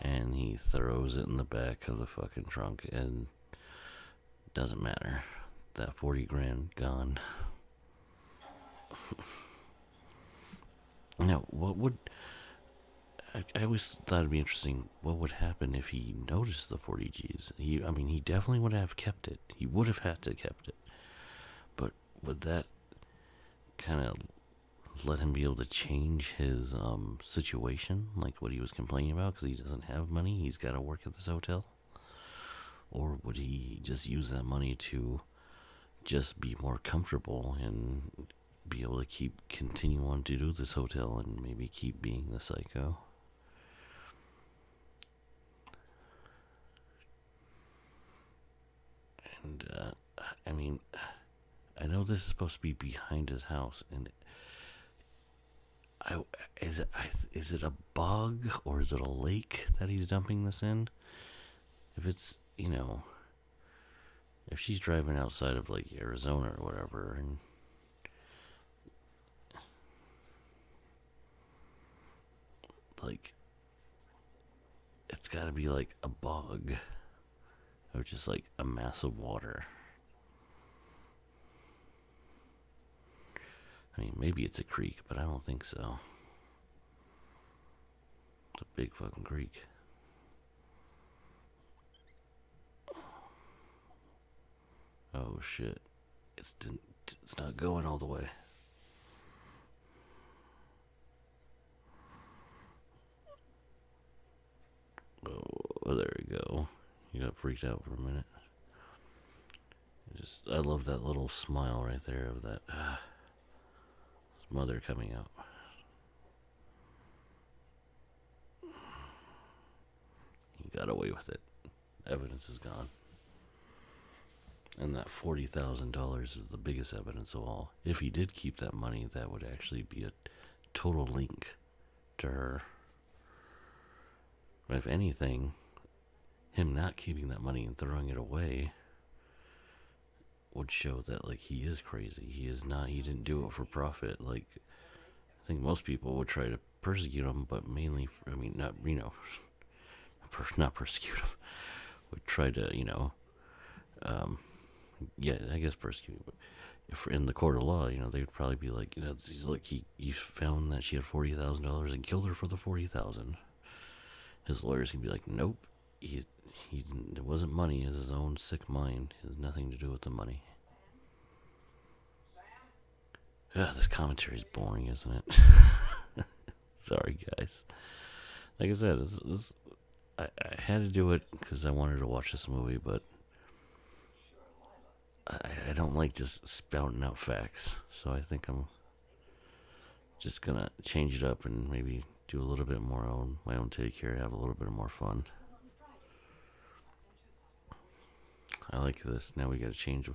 Speaker 1: and he throws it in the back of the fucking trunk and doesn't matter. That 40 grand gone. Now, what would... I always thought it'd be interesting what would happen if he noticed the 40 G's. He definitely would have kept it. He would have had to kept it. But would that kind of let him be able to change his situation, like what he was complaining about, because he doesn't have money, he's got to work at this hotel? Or would he just use that money to just be more comfortable and be able to continue on to do this hotel and maybe keep being the psycho? And I know this is supposed to be behind his house, and is it a bog or is it a lake that he's dumping this in? If it's, if she's driving outside of like Arizona or whatever, and like it's got to be like a bog or just like a mass of water. I mean, maybe it's a creek, but I don't think so. It's a big fucking creek. Oh shit. It's not going all the way. Oh, there we go. You got freaked out for a minute. I love that little smile right there of that mother coming out. He got away with it. Evidence is gone. And that $40,000 is the biggest evidence of all. If he did keep that money, that would actually be a total link to her. But if anything, him not keeping that money and throwing it away would show that, like, he is crazy. He didn't do it for profit. Like, I think most people would try to persecute him, but mainly, not persecute him, would try to, I guess persecute, but if in the court of law, they would probably be like, he found that she had $40,000 and killed her for the $40,000. His lawyers can be like, nope, it wasn't money, it was his own sick mind. It has nothing to do with the money. This commentary is boring, isn't it? Sorry, guys. Like I said, I had to do it because I wanted to watch this movie, but I don't like just spouting out facts, so I think I'm just gonna change it up and maybe do a little bit more on my own take here, have a little bit more fun. I like this. Now we gotta change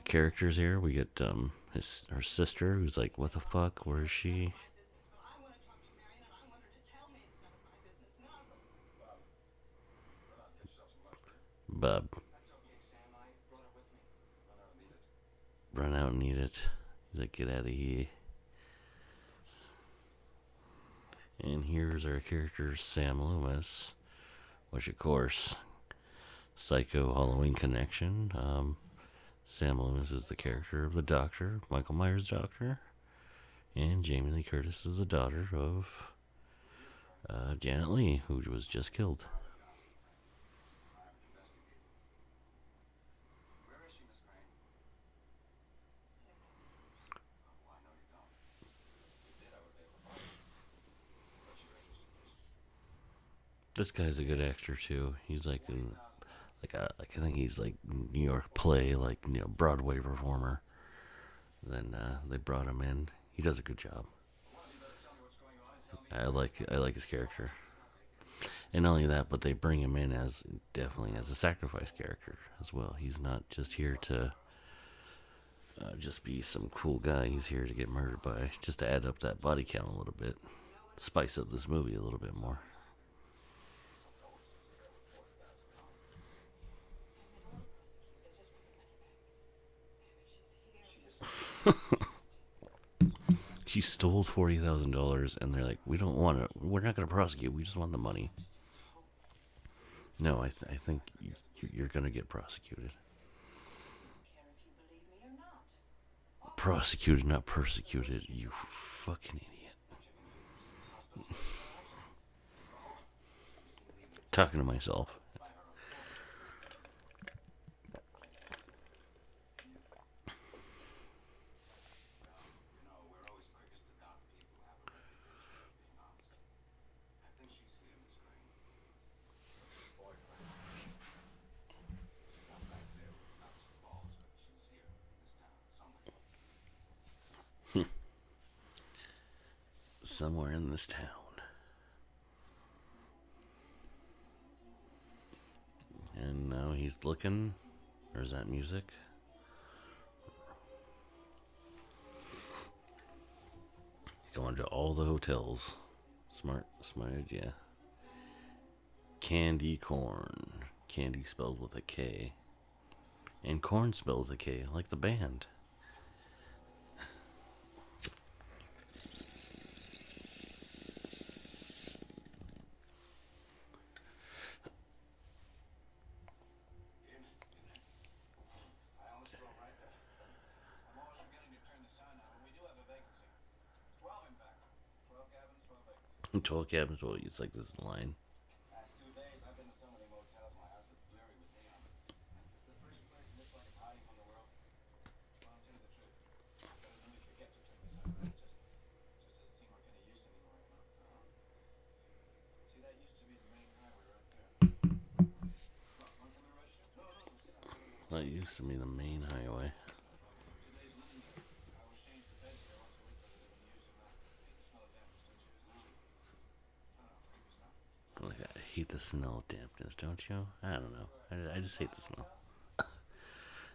Speaker 1: characters here. We get her sister, who's like, "What the fuck? Where is she?" Bub, run out and eat it. He's like, "Get out of here." And here's our character, Sam Loomis, which of course, Psycho Halloween connection. Sam Loomis is the character of the Doctor, Michael Myers' Doctor, and Jamie Lee Curtis is the daughter of Janet Leigh, who was just killed. This guy's a good actor too. He's like I think he's like New York play, like Broadway performer. Then they brought him in. He does a good job. I like his character. And not only that, but they bring him in as definitely as a sacrifice character as well. He's not just here to just be some cool guy. He's here to get murdered by, just to add up that body count a little bit, spice up this movie a little bit more. She stole $40,000, and they're like, "We don't want to. We're not going to prosecute. We just want the money." No, I think you're going to get prosecuted. Prosecuted, not persecuted. You fucking idiot. Talking to myself. Somewhere in this town. And now he's looking. There's that music. Going to all the hotels. Smart idea. Candy corn. Candy spelled with a K. And corn spelled with a K, like the band. Tall cabins, well, it's like this line. That used to be the main highway. Like, I hate the smell of dampness, don't you? I don't know. I just hate the smell.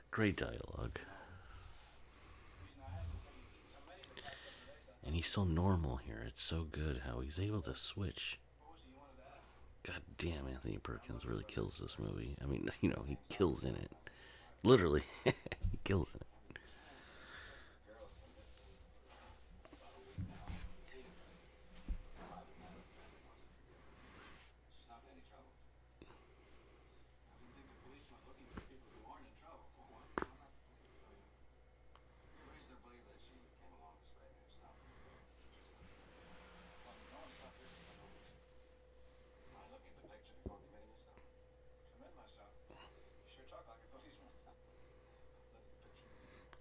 Speaker 1: Great dialogue. And he's so normal here. It's so good how he's able to switch. God damn, Anthony Perkins really kills this movie. I mean, he kills in it. Literally, he kills in it.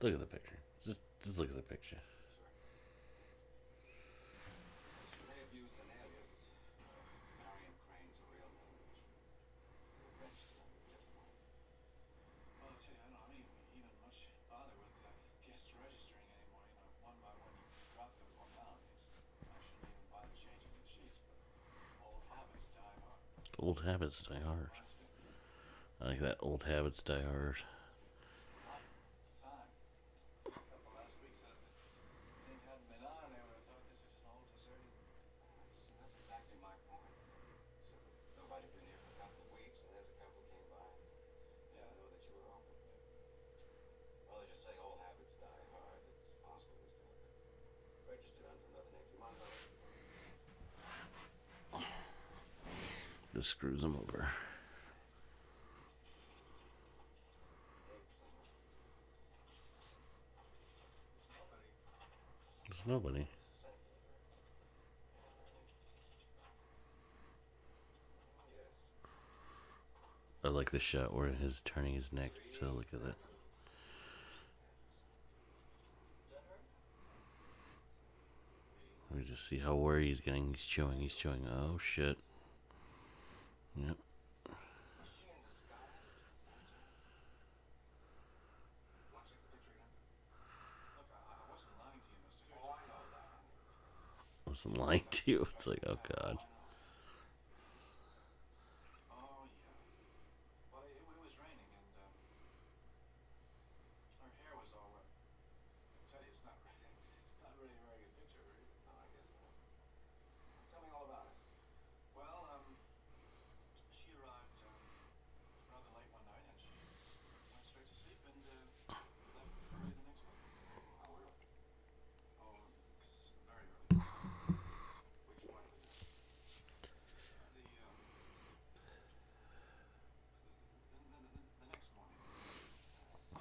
Speaker 1: Look at the picture. Just look at the picture. Old habits die hard. I like that. Old habits die hard. Just screws him over. There's nobody. I like the shot where he's turning his neck to look at it. Let me just see how worried he's getting. He's chewing. He's chewing. Oh shit. Yep. I wasn't lying to you. It's like, oh god.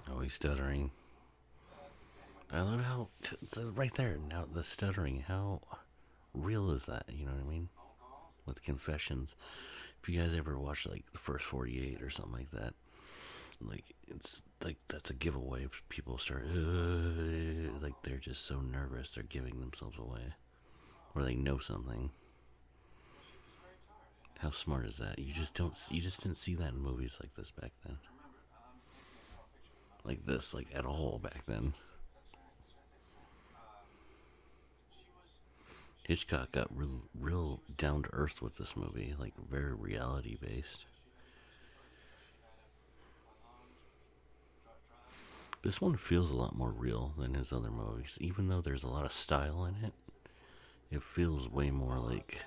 Speaker 1: Oh, he's stuttering. I love how right there now the stuttering. How real is that? You know what I mean? With confessions. If you guys ever watch like the first 48 or something like that, like it's like that's a giveaway. People start like they're just so nervous they're giving themselves away, or they know something. How smart is that? You just didn't see that in movies like this back then. Like this, like at all back then. Hitchcock got real down to earth with this movie, like very reality based. This one feels a lot more real than his other movies, even though there's a lot of style in it. It feels way more like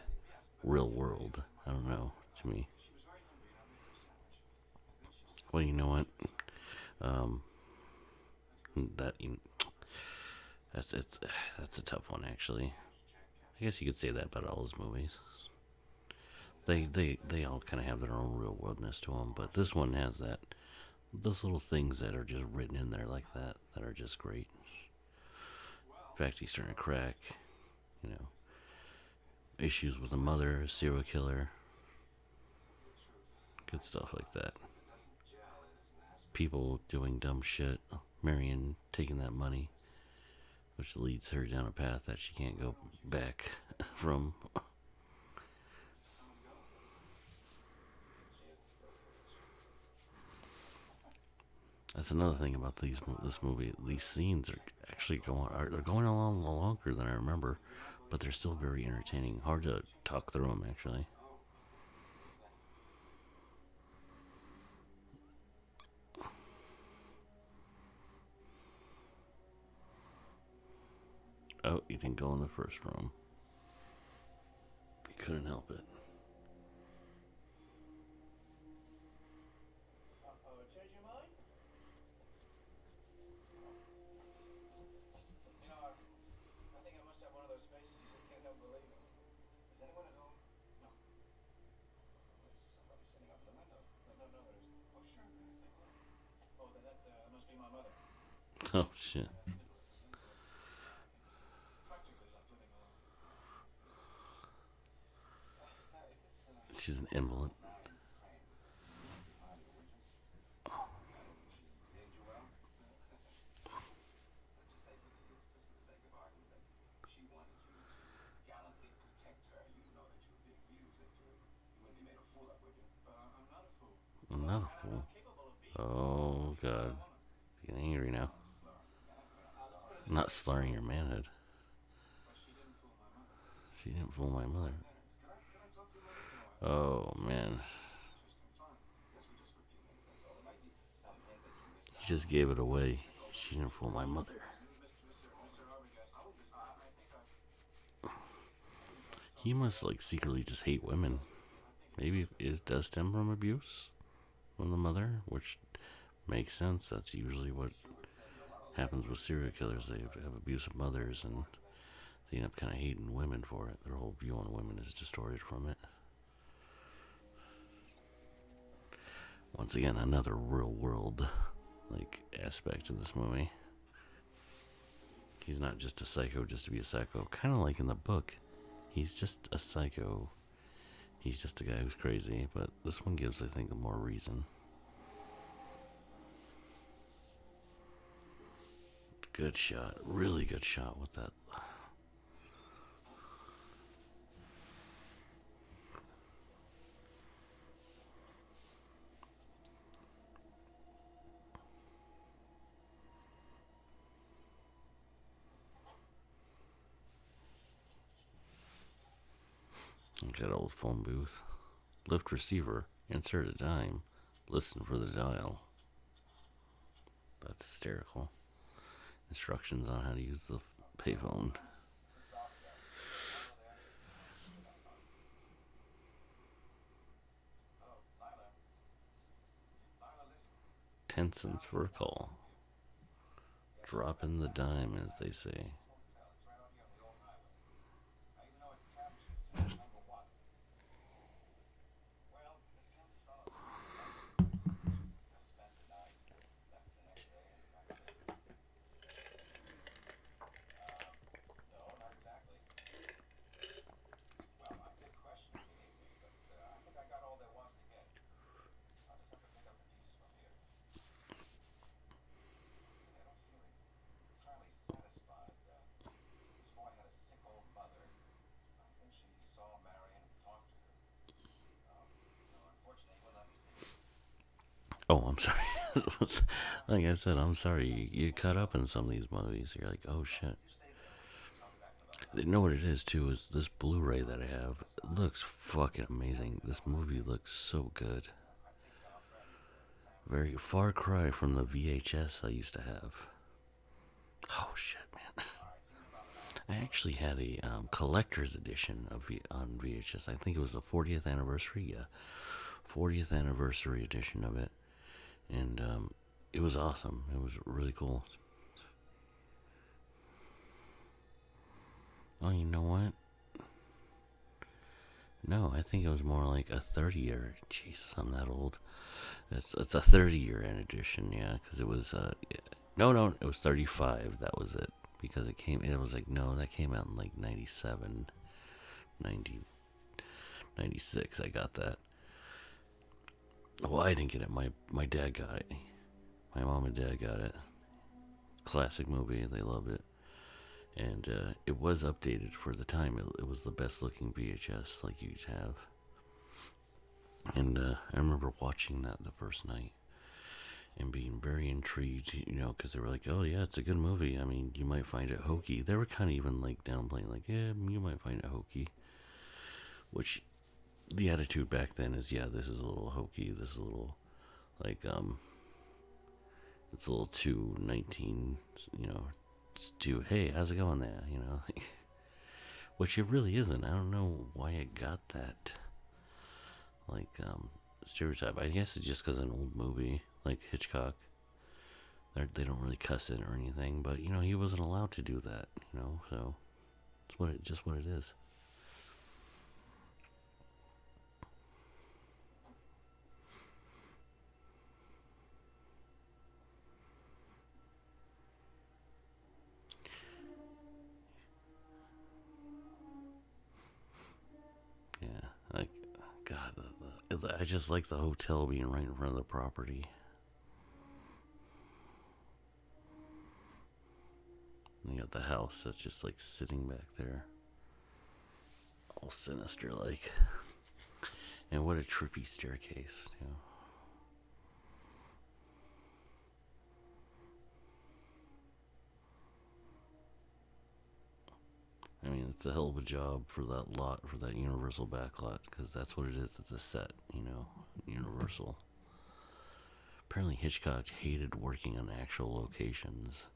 Speaker 1: real world. I don't know, to me. Well, you know what? That that's a tough one actually. I guess you could say that about all his movies. They all kind of have their own real worldness to them, but this one has that. Those little things that are just written in there like that are just great. In fact, he's starting to crack. You know, issues with a mother, a serial killer, good stuff like that. People doing dumb shit. Marion taking that money, which leads her down a path that she can't go back from. That's another thing about this movie. These scenes are actually going along longer than I remember, but they're still very entertaining. Hard to talk through them actually. Oh, you didn't go in the first room. You couldn't help it.
Speaker 2: Change your mind? I think I must have one of those faces you just can't help believing. Is anyone at home? No. There's somebody sitting up in the window. No, there isn't. Oh, sure. Take a look. Oh, then that must be my mother.
Speaker 1: Oh shit. She's an invalid. I'm not a fool. Oh god. He's getting angry now. I'm not slurring your manhood. She didn't fool my mother. Oh man, he just gave it away. She didn't fool my mother. He must like secretly just hate women. Maybe it does stem from abuse from the mother, which makes sense. That's usually what happens with serial killers. They have abusive mothers, and they end up kind of hating women for it. Their whole view on women is distorted from it. Once again, another real world like aspect of this movie. He's not just a psycho just to be a psycho. Kind of like in the book, he's just a psycho. He's just a guy who's crazy, but this one gives, I think, a more reason. Good shot, really good shot with that. Like that old phone booth. Lift receiver, insert a dime, listen for the dial. That's hysterical. Instructions on how to use the payphone. 10 cents for a call. Drop in the dime, as they say. Oh, I'm sorry. Like I said, I'm sorry. You cut up in some of these movies. You're like, oh shit. You know what it is too? Is this Blu-ray that I have? It looks fucking amazing. This movie looks so good. Very far cry from the VHS I used to have. Oh shit, man. I actually had a collector's edition on VHS. I think it was the 40th anniversary. Yeah, 40th anniversary edition of it, and it was awesome. It was really cool. Oh, you know what? No, I think it was more like a 30-year. Jesus, I'm that old. It's a 30-year edition, yeah, because it was no, it was 35. That was it, because it was like, no, that came out in like 97, 90, 96. I got that. Well, I didn't get it. My dad got it. My mom and dad got it. Classic movie. They loved it. And it was updated for the time. It was the best looking VHS like you'd have. And I remember watching that the first night and being very intrigued, because they were like, oh yeah, it's a good movie. I mean, you might find it hokey. They were kind of even like downplaying, like, yeah, you might find it hokey. Which, the attitude back then is, yeah, this is a little hokey. This is a little, like, it's a little too 19, it's too, hey, how's it going there, Which it really isn't. I don't know why it got that, like, stereotype. I guess it's just because an old movie, like Hitchcock, they don't really cuss it or anything, but, he wasn't allowed to do that, so it's just what it is. Yeah, like, God, I just like the hotel being right in front of the property. And you got the house that's just like sitting back there, all sinister like. And what a trippy staircase, mean, it's a hell of a job for that lot, for that Universal backlot, because that's what it is. It's a set, Universal. Apparently Hitchcock hated working on actual locations.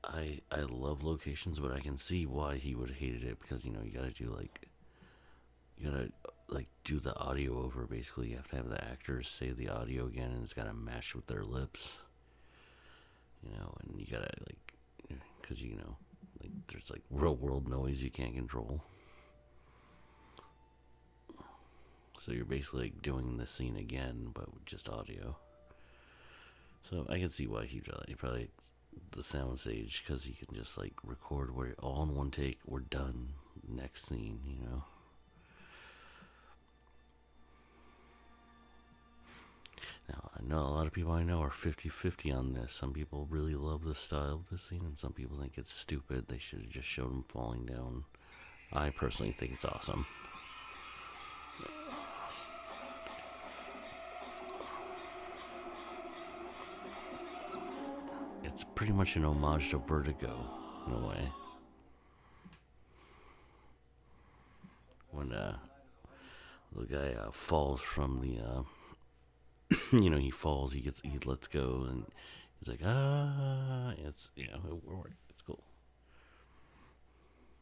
Speaker 1: I love locations, but I can see why he would have hated it, because, you gotta do the audio over. Basically, you have to have the actors say the audio again, and it's gotta match with their lips. And you gotta, because, there's, real world noise you can't control. So you're basically, doing the scene again, but with just audio. So I can see why he probably the soundstage, because you can just, record where all in one take, we're done, next scene, Now, I know a lot of people I know are 50-50 on this. Some people really love the style of this scene, and some people think it's stupid. They should have just showed him falling down. I personally think it's awesome. It's pretty much an homage to Vertigo, in a way. When the guy falls from the he falls, he lets go, and he's like, it's cool.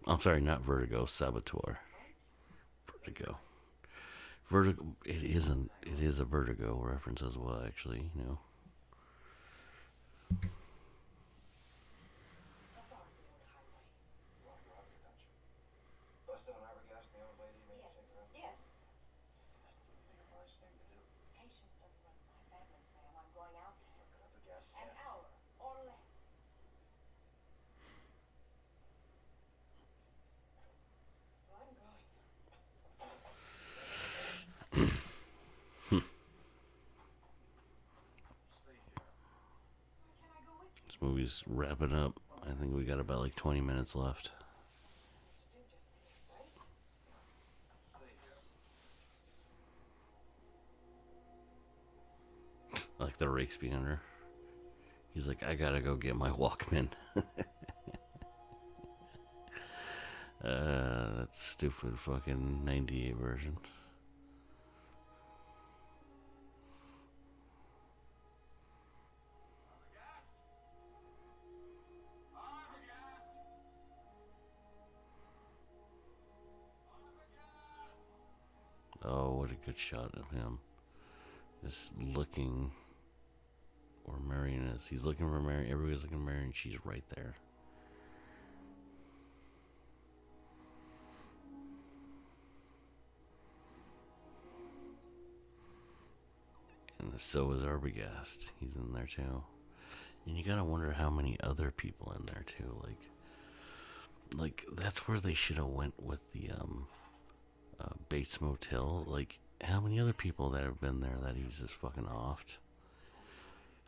Speaker 1: I'm sorry, not Vertigo, Saboteur. Vertigo, it is a Vertigo reference as well, actually, This movie's wrapping up. I think we got about 20 minutes left. Like the rakes behind her. He's like, I gotta go get my Walkman. That stupid fucking 98 version. Oh, what a good shot of him. Just looking where Marion is. He's looking for Marion. Everybody's looking for Marion. She's right there. And so is Arbogast. He's in there too. And you gotta wonder how many other people in there too. Like that's where they should have went with the Bates Motel. How many other people that have been there that he's just fucking offed?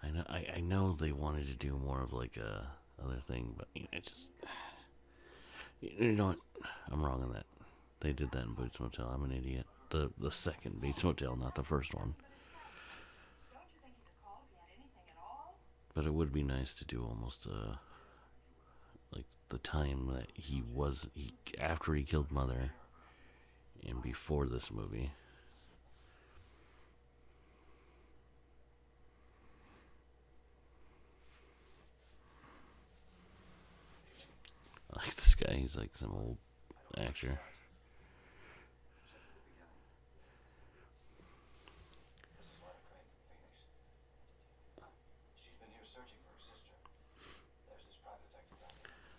Speaker 1: I know they wanted to do more of a other thing, but it's just, you know what? I'm wrong on that. They did that in Bates Motel. I'm an idiot. The second Bates Motel, not the first one. But it would be nice to do almost the time that he after he killed Mother and before this movie. I like this guy. He's like some old actor.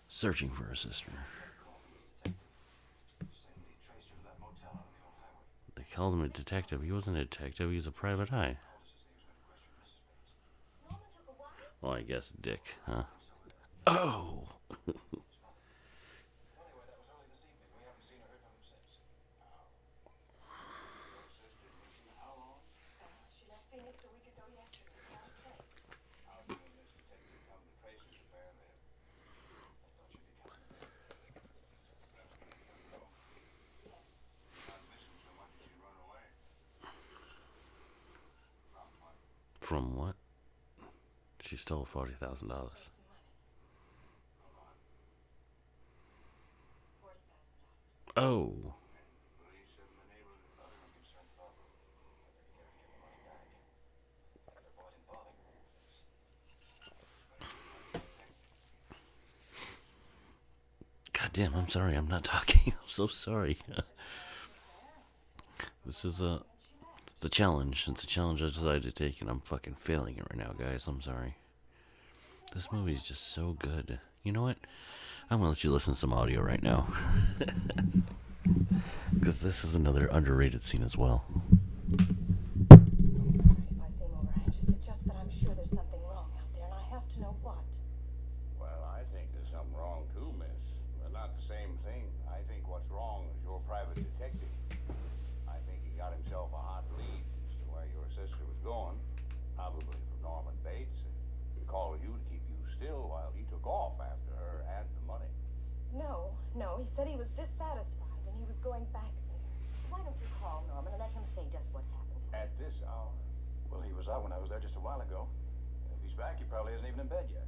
Speaker 1: Searching for her sister. They called him a detective. He wasn't a detective. He was a private eye. Well, I guess Dick, huh? Oh! From what? She stole $40,000. Oh.
Speaker 2: Police haven't been able to utter them concerned about. I figured they would give the money back. I could avoid involving them in this.
Speaker 1: God damn, I'm sorry. I'm not talking. I'm so sorry. This is it's a challenge. It's a challenge I decided to take, and I'm fucking failing it right now, guys. I'm sorry. This movie is just so good. You know what? I'm gonna let you listen to some audio right now. Because this is another underrated scene as well.
Speaker 4: If I seem overanxious, it's just that I'm sure there's something wrong out there, and I have to know what.
Speaker 5: Well, I think there's something wrong too, miss. But not the same thing. I think what's wrong is your private detective. I think he got himself a hot lead as to where your sister was going. Probably from Norman Bates. And called you to keep you still while he took off after her and the money.
Speaker 4: No, he said he was dissatisfied, and he was going back there.
Speaker 3: Why don't you call Norman and let him say just what happened?
Speaker 5: At this hour.
Speaker 2: Well, he was out when I was there just a while ago. If he's back, he probably isn't even in bed yet.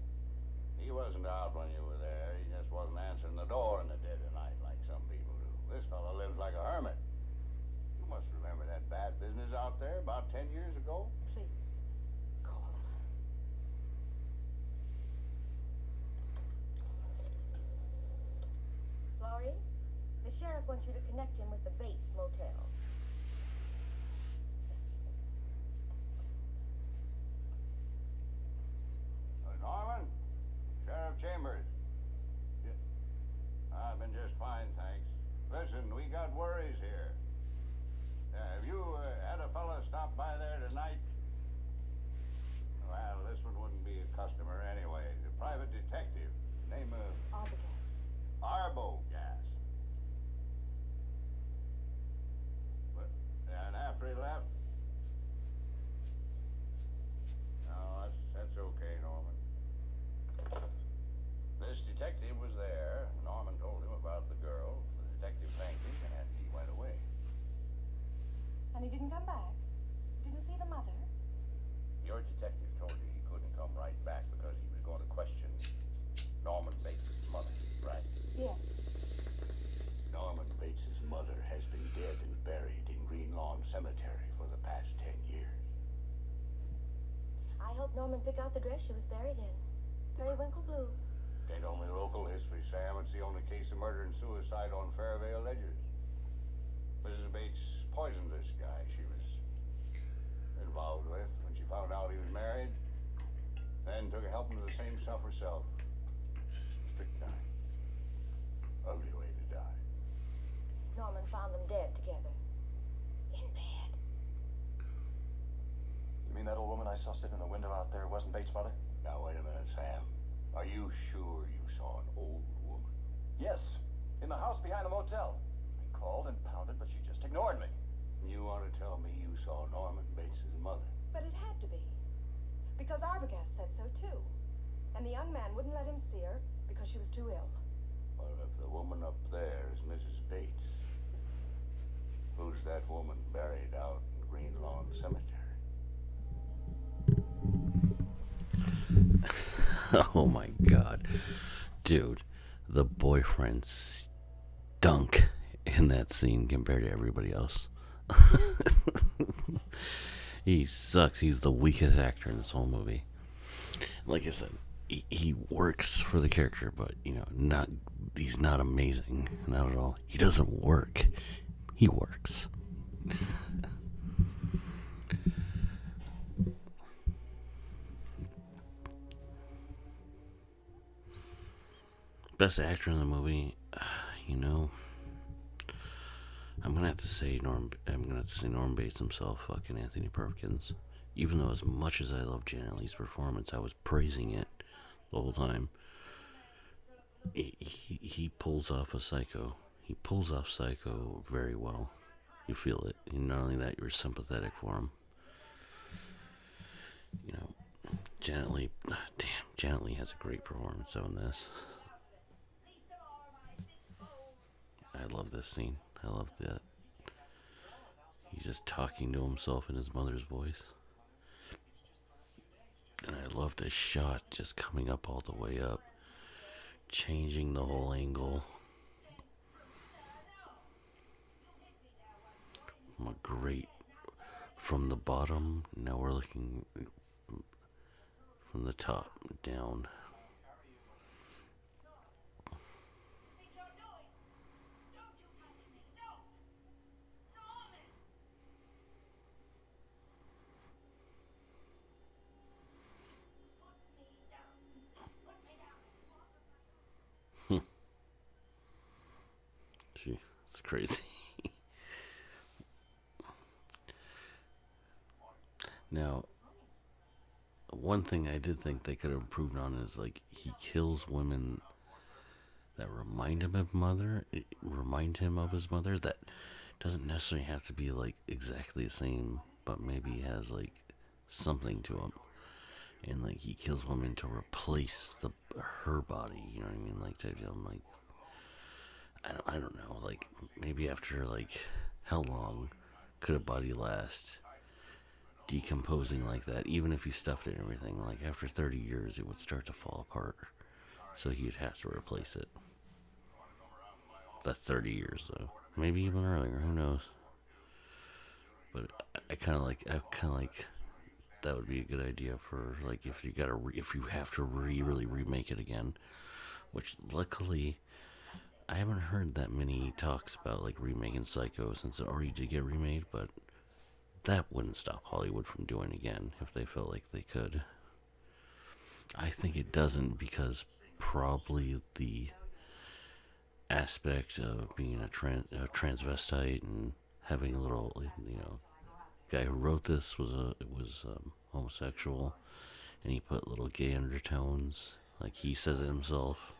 Speaker 5: He wasn't out when you were there. He just wasn't answering the door in the dead of night like some people do. This fellow lives like a hermit. You must remember that bad business out there about 10 years ago.
Speaker 4: Please, call him.
Speaker 3: Laurie, the sheriff wants you to connect him with the Bates Motel.
Speaker 5: Norman? Sheriff Chambers. Yeah. I've been just fine, thanks. Listen, we got worries here. Have you had a fella stop by there tonight? Well, this one wouldn't be a customer anyway. The private detective. Name of
Speaker 4: Arbogast.
Speaker 5: Arbogast. But, and after he left? No, that's okay, Norman. This detective was there. Norman told him about the girl. The detective thanked him, and he went away.
Speaker 4: And he didn't come back? Didn't see the mother?
Speaker 5: Your detective told you he couldn't come right back because he was going to question Norman Bates' mother, right?
Speaker 4: Yes.
Speaker 5: Norman Bates' mother has been dead and buried in Green Lawn Cemetery for the past 10 years.
Speaker 3: I hope Norman picked out the dress she was buried in. Periwinkle blue.
Speaker 5: Ain't only local history, Sam. It's the only case of murder and suicide on Fairvale Ledgers. Mrs. Bates poisoned this guy she was involved with when she found out he was married. Then took a helping to the same stuff herself. Strychnine. Ugly way to die.
Speaker 3: Norman found them dead together. In bed.
Speaker 2: You mean that old woman I saw sitting in the window out there wasn't Bates' mother?
Speaker 5: Now, wait a minute, Sam. Are you sure you saw an old woman?
Speaker 2: Yes, in the house behind the motel. I called and pounded, but she just ignored me.
Speaker 5: You want to tell me you saw Norman Bates' mother?
Speaker 4: But it had to be. Because Arbogast said so, too. And the young man wouldn't let him see her because she was too ill.
Speaker 5: Well, if the woman up there is Mrs. Bates, who's that woman buried out in Green Lawn Cemetery?
Speaker 1: Oh my god. Dude, the boyfriend stunk in that scene compared to everybody else. He sucks. He's the weakest actor in this whole movie. Like I said, he works for the character, but he's not amazing. Not at all. He doesn't work. He works. Best actor in the movie, I'm gonna have to say Norm Bates himself, fucking Anthony Perkins. Even though as much as I love Janet Leigh's performance, I was praising it the whole time. He pulls off a Psycho. He pulls off Psycho very well. You feel it. And not only that, you're sympathetic for him. Janet Leigh has a great performance on this. I love this scene. I love that. He's just talking to himself in his mother's voice. And I love this shot just coming up all the way up, changing the whole angle. a great from the bottom. Now we're looking from the top down. Gee, it's crazy. Now, one thing I did think they could have improved on is like he kills women that remind him of his mother. That doesn't necessarily have to be like exactly the same, but maybe has like something to him. And like he kills women to replace her body. You know what I mean? Like type deal. I'm like, I don't know. Like maybe after like how long could a body last decomposing like that? Even if he stuffed it and everything, like after 30 years, it would start to fall apart. So he'd have to replace it. That's 30 years though. Maybe even earlier. Who knows? But I kind of like that would be a good idea for like if you have to really remake it again. Which luckily, I haven't heard that many talks about like remaking Psycho since it already did get remade, but that wouldn't stop Hollywood from doing it again if they felt like they could. I think it doesn't because probably the aspect of being a transvestite and having a little, guy who wrote this was homosexual, and he put little gay undertones, like he says it himself.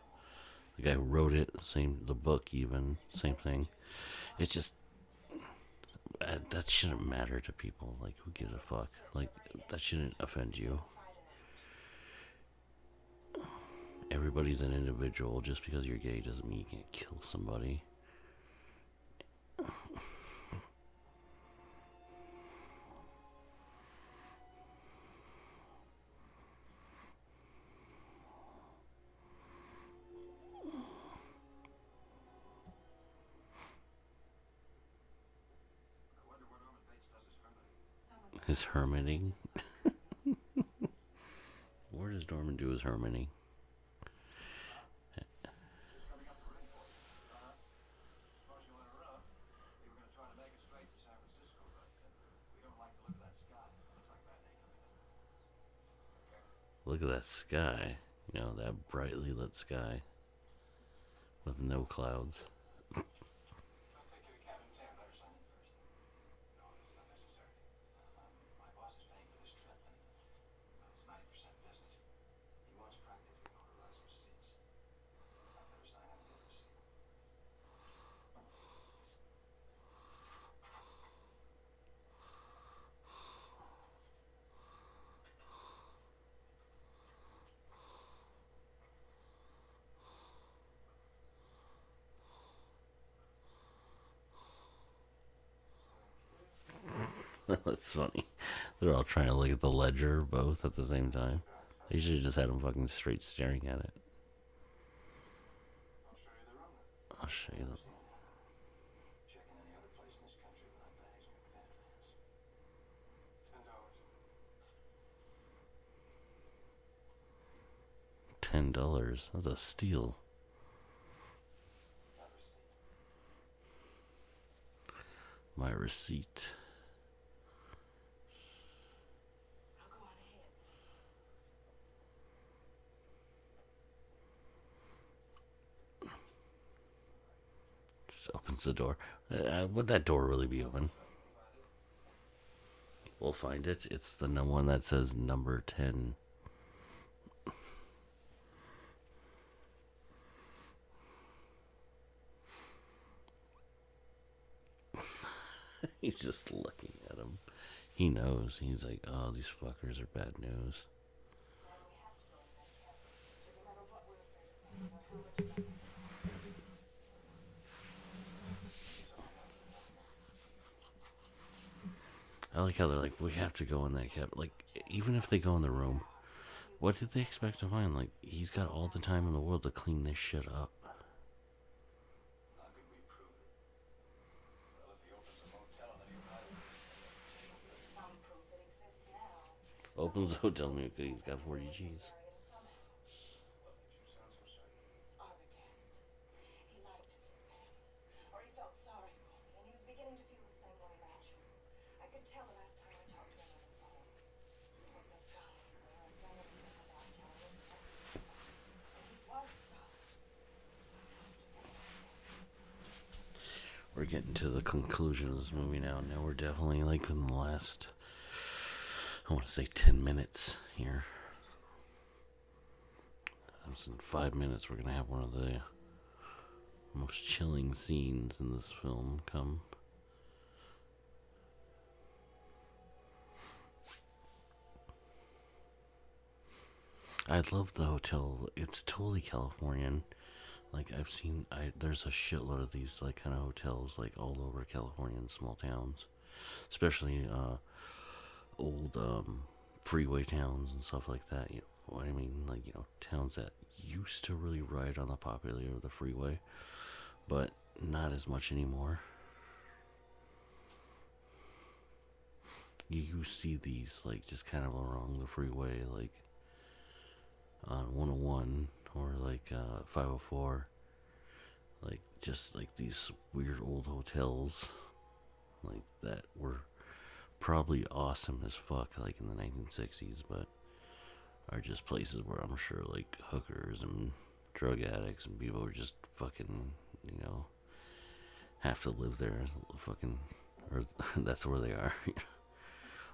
Speaker 1: The guy who wrote it, the book even, same thing. It's just, that shouldn't matter to people. Like, who gives a fuck? Like, that shouldn't offend you. Everybody's an individual. Just because you're gay doesn't mean you can't kill somebody. His hermiting? Where does Norman do his hermiting? Look at that sky. That brightly lit sky with no clouds. That's funny. They're all trying to look at the ledger both at the same time. They should have just had them fucking straight staring at it. I'll show you the... $10. That's a steal. My receipt. Just opens the door. Would that door really be open? We'll find it. It's the one that says number 10. He's just looking at him. He knows. He's like, oh, these fuckers are bad news. I like how they're like, we have to go in that cab. Like, even if they go in the room, what did they expect to find? Like, he's got all the time in the world to clean this shit up. Opens the hotel room. He's got 40 G's.
Speaker 4: He lied to me, Sam. Or he felt sorry for me, and he was beginning to feel the same way about you. I could tell the last time I talked to him on the phone. He wouldn't have gone anywhere or done anything without telling us everything. And he was stopped. So I must have been myself.
Speaker 1: We're getting to the conclusion of this movie now. Now we're definitely like in the last, I want to say 10 minutes here. In 5 minutes, we're going to have one of the most chilling scenes in this film come. I love the hotel. It's totally Californian. Like there's a shitload of these like kind of hotels like all over California in small towns, especially old freeway towns and stuff like that. You know what I mean? Like, you know, towns that used to really ride on the popularity of the freeway, but not as much anymore. You see these like just kind of along the freeway, like on 101 or like 504, like just like these weird old hotels like that were probably awesome as fuck like in the 1960s, but are just places where I'm sure like hookers and drug addicts and people who just fucking, you know, have to live there fucking, or that's where they are.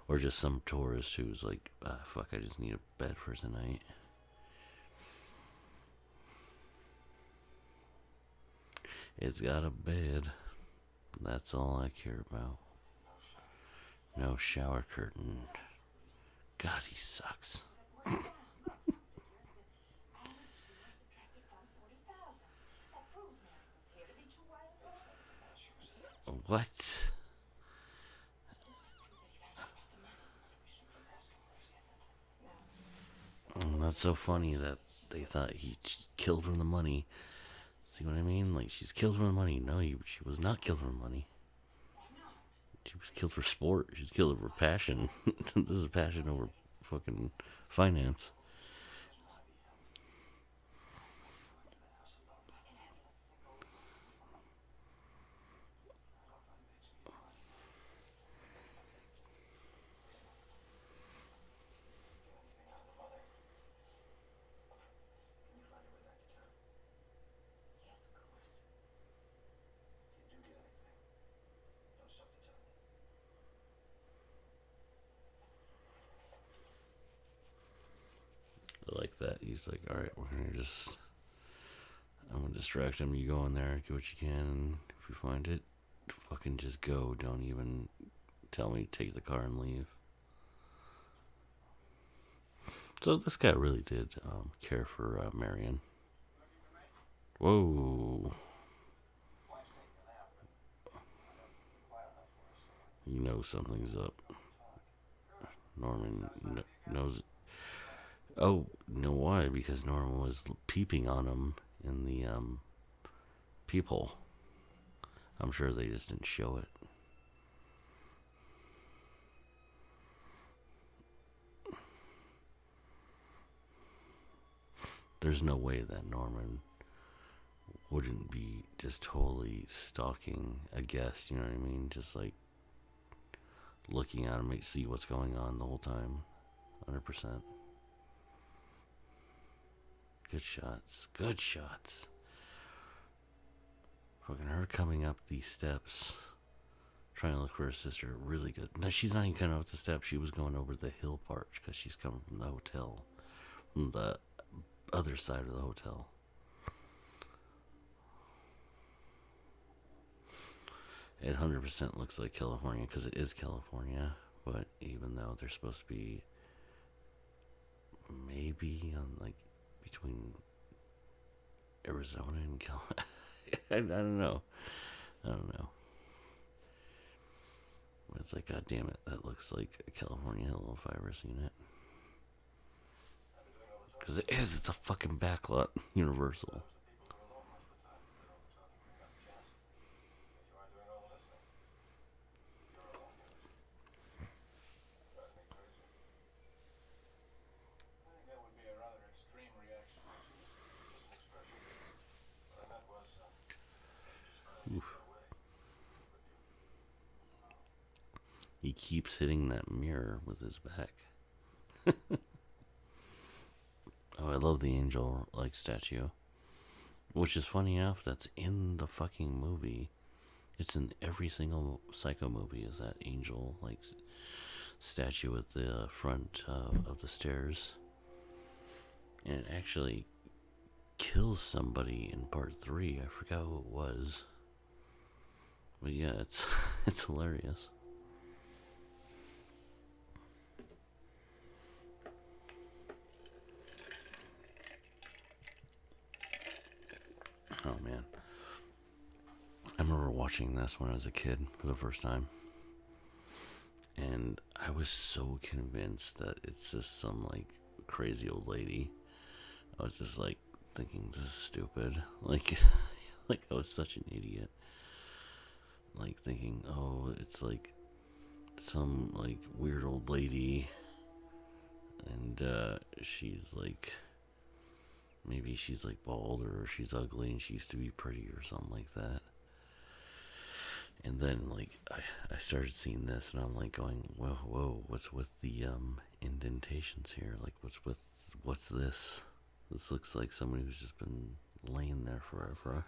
Speaker 1: Or just some tourist who's like, fuck, I just need a bed for tonight. It's got a bed. That's all I care about. No shower curtain. God, he sucks. What? That's so funny that they thought he killed for the money. See what I mean? Like, she's killed for the money. No, she was not killed for money. She was killed for sport. She was killed for passion. This is passion over fucking finance. Like that. He's like, alright, I'm gonna distract him. You go in there, get what you can, and if you find it, fucking just go. Don't even tell me to take the car and leave. So this guy really did care for Marion. Whoa. You know something's up. Norman knows it. Oh, you know why? Because Norman was peeping on him in the peephole. I'm sure they just didn't show it. There's no way that Norman wouldn't be just totally stalking a guest, you know what I mean? Just like looking at him, see what's going on the whole time. 100%. Good shots. Good shots. Fucking her coming up these steps, trying to look for her sister. Really good. No, she's not even coming up the steps. She was going over the hill part because she's coming from the hotel. From the other side of the hotel. It 100% looks like California because it is California. But even though they're supposed to be maybe on like between Arizona and California. I don't know. But it's like, god damn it, that looks like a California hill if I ever seen it. Because it is, it's a fucking backlot Universal. He keeps hitting that mirror with his back. Oh, I love the angel like statue. Which is funny enough, that's in the fucking movie. It's in every single Psycho movie, is that angel like statue at the front of the stairs. And it actually kills somebody in part 3. I forgot who it was. But yeah, it's it's hilarious. Oh man. I remember watching this when I was a kid for the first time. And I was so convinced that it's just some like crazy old lady. I was just like thinking this is stupid. Like like I was such an idiot. Like thinking, oh, it's like some like weird old lady and she's like maybe she's like bald or she's ugly and she used to be pretty or something like that. And then like I started seeing this and I'm like going, whoa, what's with the indentations here? Like what's this? This looks like somebody who's just been laying there forever.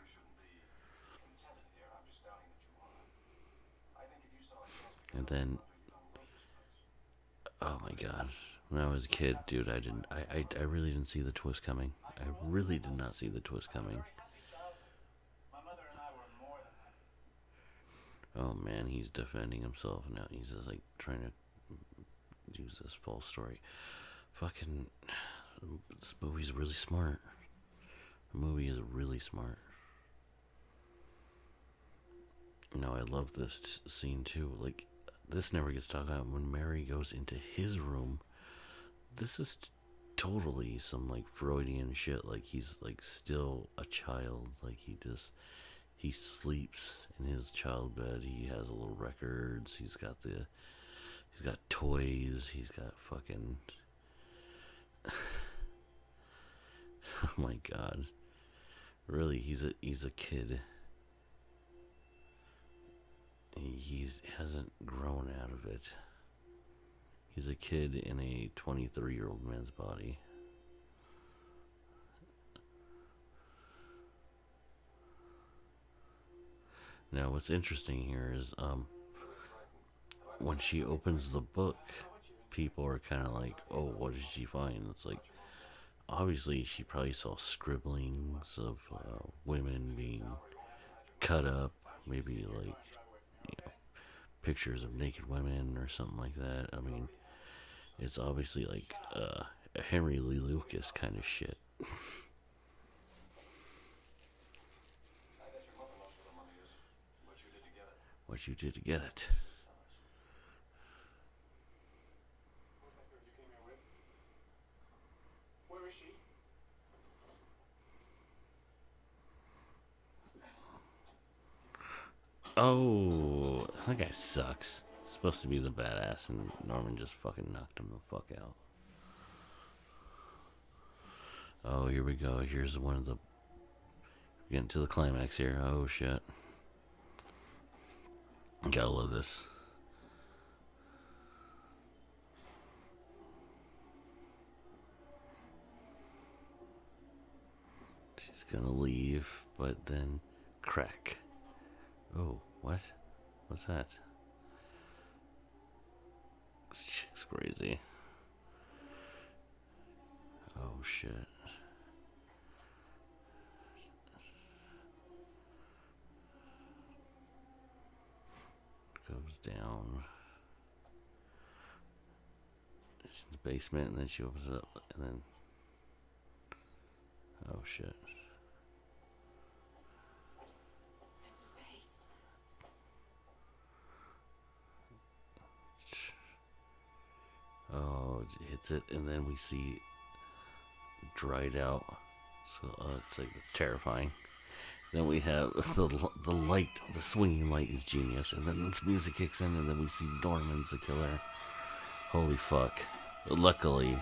Speaker 1: And then oh my god. When I was a kid, dude, I really didn't see the twist coming. I really did not see the twist coming. Oh man, he's defending himself now. He's just like trying to use this false story. Fucking, this movie's really smart. The movie is really smart. No, I love this scene too. Like, this never gets talked about. When Mary goes into his room, this is totally some like Freudian shit. Like he's like still a child. Like he sleeps in his child bed. He has little records. He's got toys. He's got fucking. Oh my god! Really, he's a kid. He hasn't grown out of it. He's a kid in a 23-year-old man's body. Now, what's interesting here is when she opens the book, people are kind of like, oh, what did she find? It's like, obviously, she probably saw scribblings of women being cut up, maybe like, pictures of naked women or something like that. I mean, it's obviously like a Henry Lee Lucas kind of shit. What you did to get it.
Speaker 2: Where is she?
Speaker 1: Oh, that guy sucks. He's supposed to be the badass, and Norman just fucking knocked him the fuck out. Oh, here we go. Here's one of the. Getting to the climax here. Oh, shit. Gotta love this. She's gonna leave, but then crack. Oh, what? What's that? This chick's crazy. Oh, shit. Goes down. It's in the basement, and then she opens it up, and then. Oh, shit.
Speaker 4: Mrs. Bates.
Speaker 1: Oh, it hits it, and then we see dried out. So it's terrifying. Then we have the light, the swinging light is genius, and then this music kicks in, and then we see Norman's the killer. Holy fuck! But luckily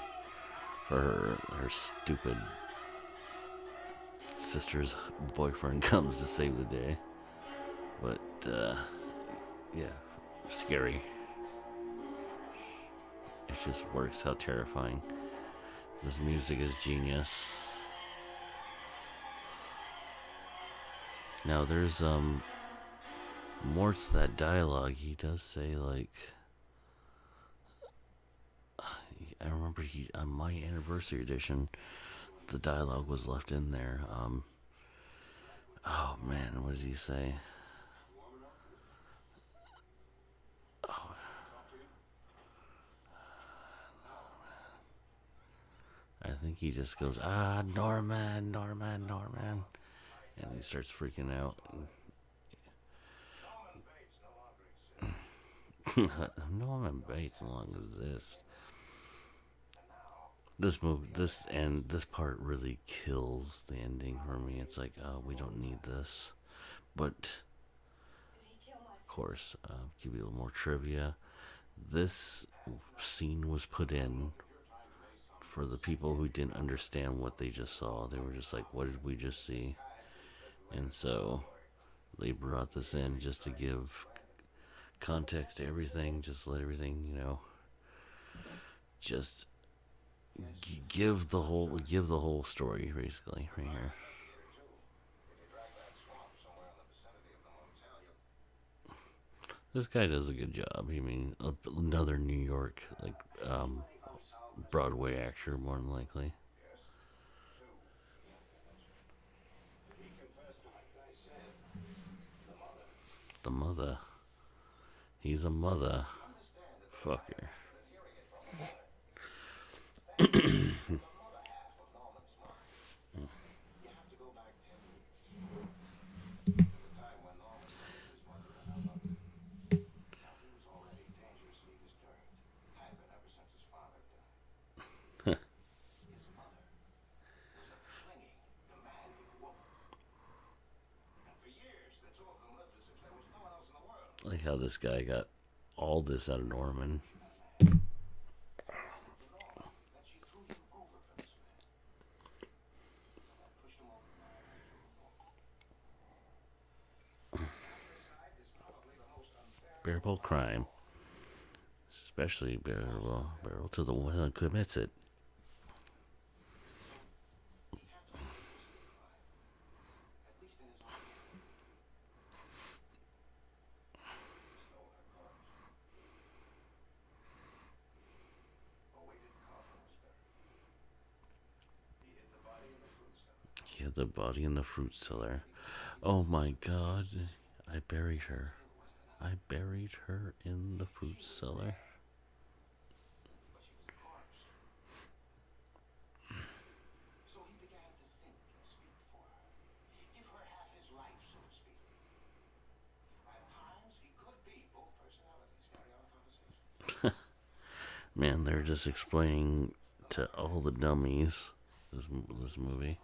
Speaker 1: for her stupid sister's boyfriend comes to save the day. But yeah, scary. It just works. How terrifying. This music is genius. Now there's more to that dialogue. He does say like, I remember on my anniversary edition, the dialogue was left in there. Oh man, what does he say? Oh, I think he just goes, Norman, Norman, Norman, and he starts freaking out. Norman Bates no longer exists. This part really kills the ending for me. It's like, oh, we don't need this. But, of course, give you a little more trivia. This scene was put in for the people who didn't understand what they just saw. They were just like, what did we just see? And so they brought this in just to give context to everything, just let everything, just give the whole story basically right here. This guy does a good job. I mean, another New York Broadway actor, more than likely. The mother. He's a mother fucker. Like how this guy got all this out of Norman. Bearable crime. Especially bearable to the one who commits it. He had the body in the fruit cellar. Oh my god. I buried her. I buried her in the fruit cellar. Man, they're just explaining to all the dummies this movie.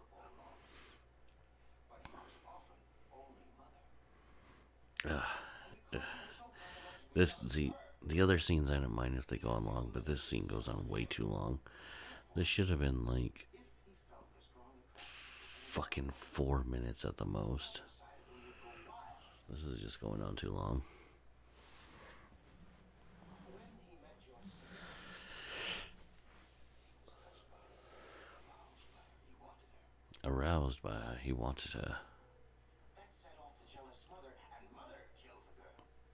Speaker 1: The other scenes I don't mind if they go on long, but this scene goes on way too long. This should have been like fucking 4 minutes at the most. This is just going on too long. Aroused by her, he wanted her.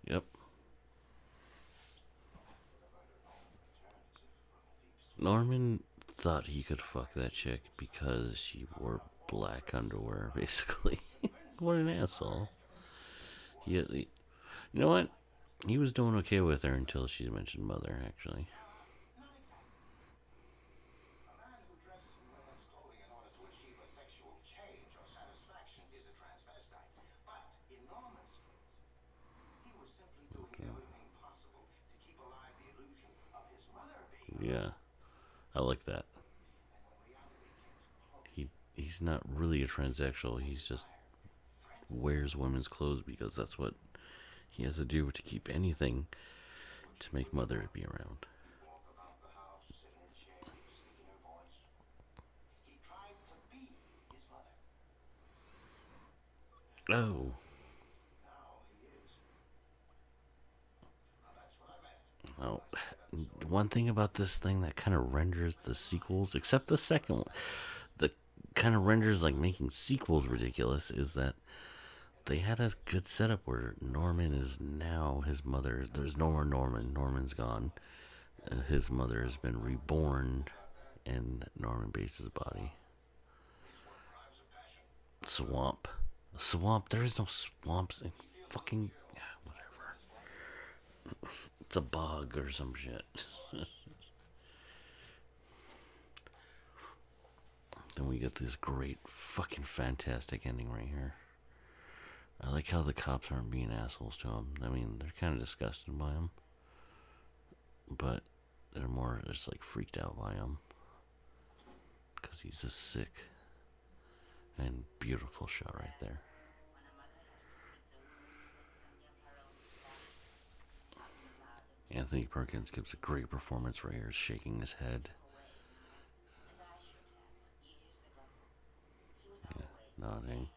Speaker 1: Yep. Norman thought he could fuck that chick because she wore black underwear, basically. What an asshole. You know what? He was doing okay with her until she mentioned mother, actually. Yeah, I like that. He's not really a transsexual. He's just wears women's clothes because that's what he has to do to keep anything to make mother be around. Oh. Oh, one thing about this thing that kind of renders the sequels, except the second one, the kind of renders like making sequels ridiculous, is that they had a good setup where Norman is now his mother. There's no more Norman. Norman's gone. His mother has been reborn in Norman Bates' body. Swamp. Swamp. There is no swamps in fucking. Whatever. It's a bog or some shit. Then we get this great, fucking fantastic ending right here. I like how the cops aren't being assholes to him. I mean, they're kind of disgusted by him, but they're more just like freaked out by him because he's a sick and beautiful shot right there. Anthony Perkins gives a great performance right here, shaking his head. Yeah, nodding.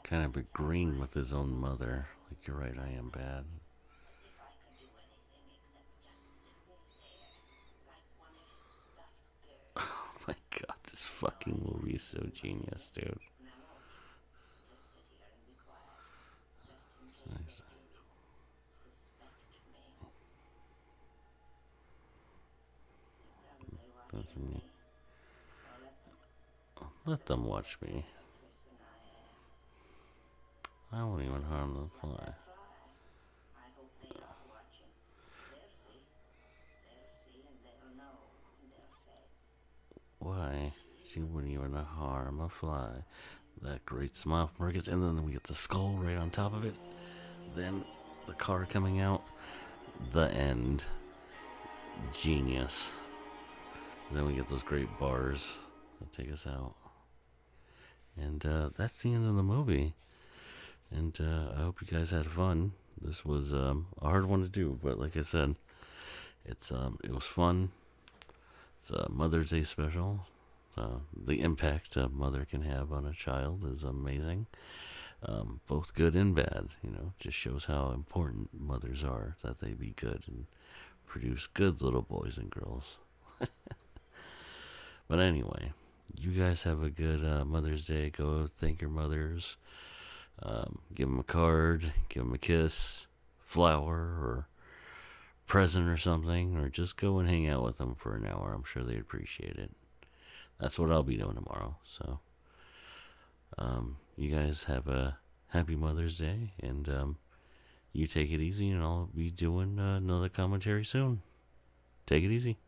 Speaker 1: Kind of agreeing with his own mother. Like, you're right, I am bad. Oh my god, this fucking movie is so genius, dude. Let them watch me. I won't even harm the fly. Why? She wouldn't even harm a fly. That great smile from Marcus, and then we get the skull right on top of it. Then the car coming out. The end. Genius. Then we get those great bars that take us out. And that's the end of the movie. And I hope you guys had fun. This was a hard one to do, but like I said, it was fun. It's a Mother's Day special. The impact a mother can have on a child is amazing. Both good and bad, just shows how important mothers are, that they be good and produce good little boys and girls. But anyway, you guys have a good Mother's Day. Go thank your mothers. Give them a card, give them a kiss, flower, or present or something, or just go and hang out with them for an hour. I'm sure they'd appreciate it. That's what I'll be doing tomorrow. So, you guys have a happy Mother's Day, and you take it easy, and I'll be doing another commentary soon. Take it easy.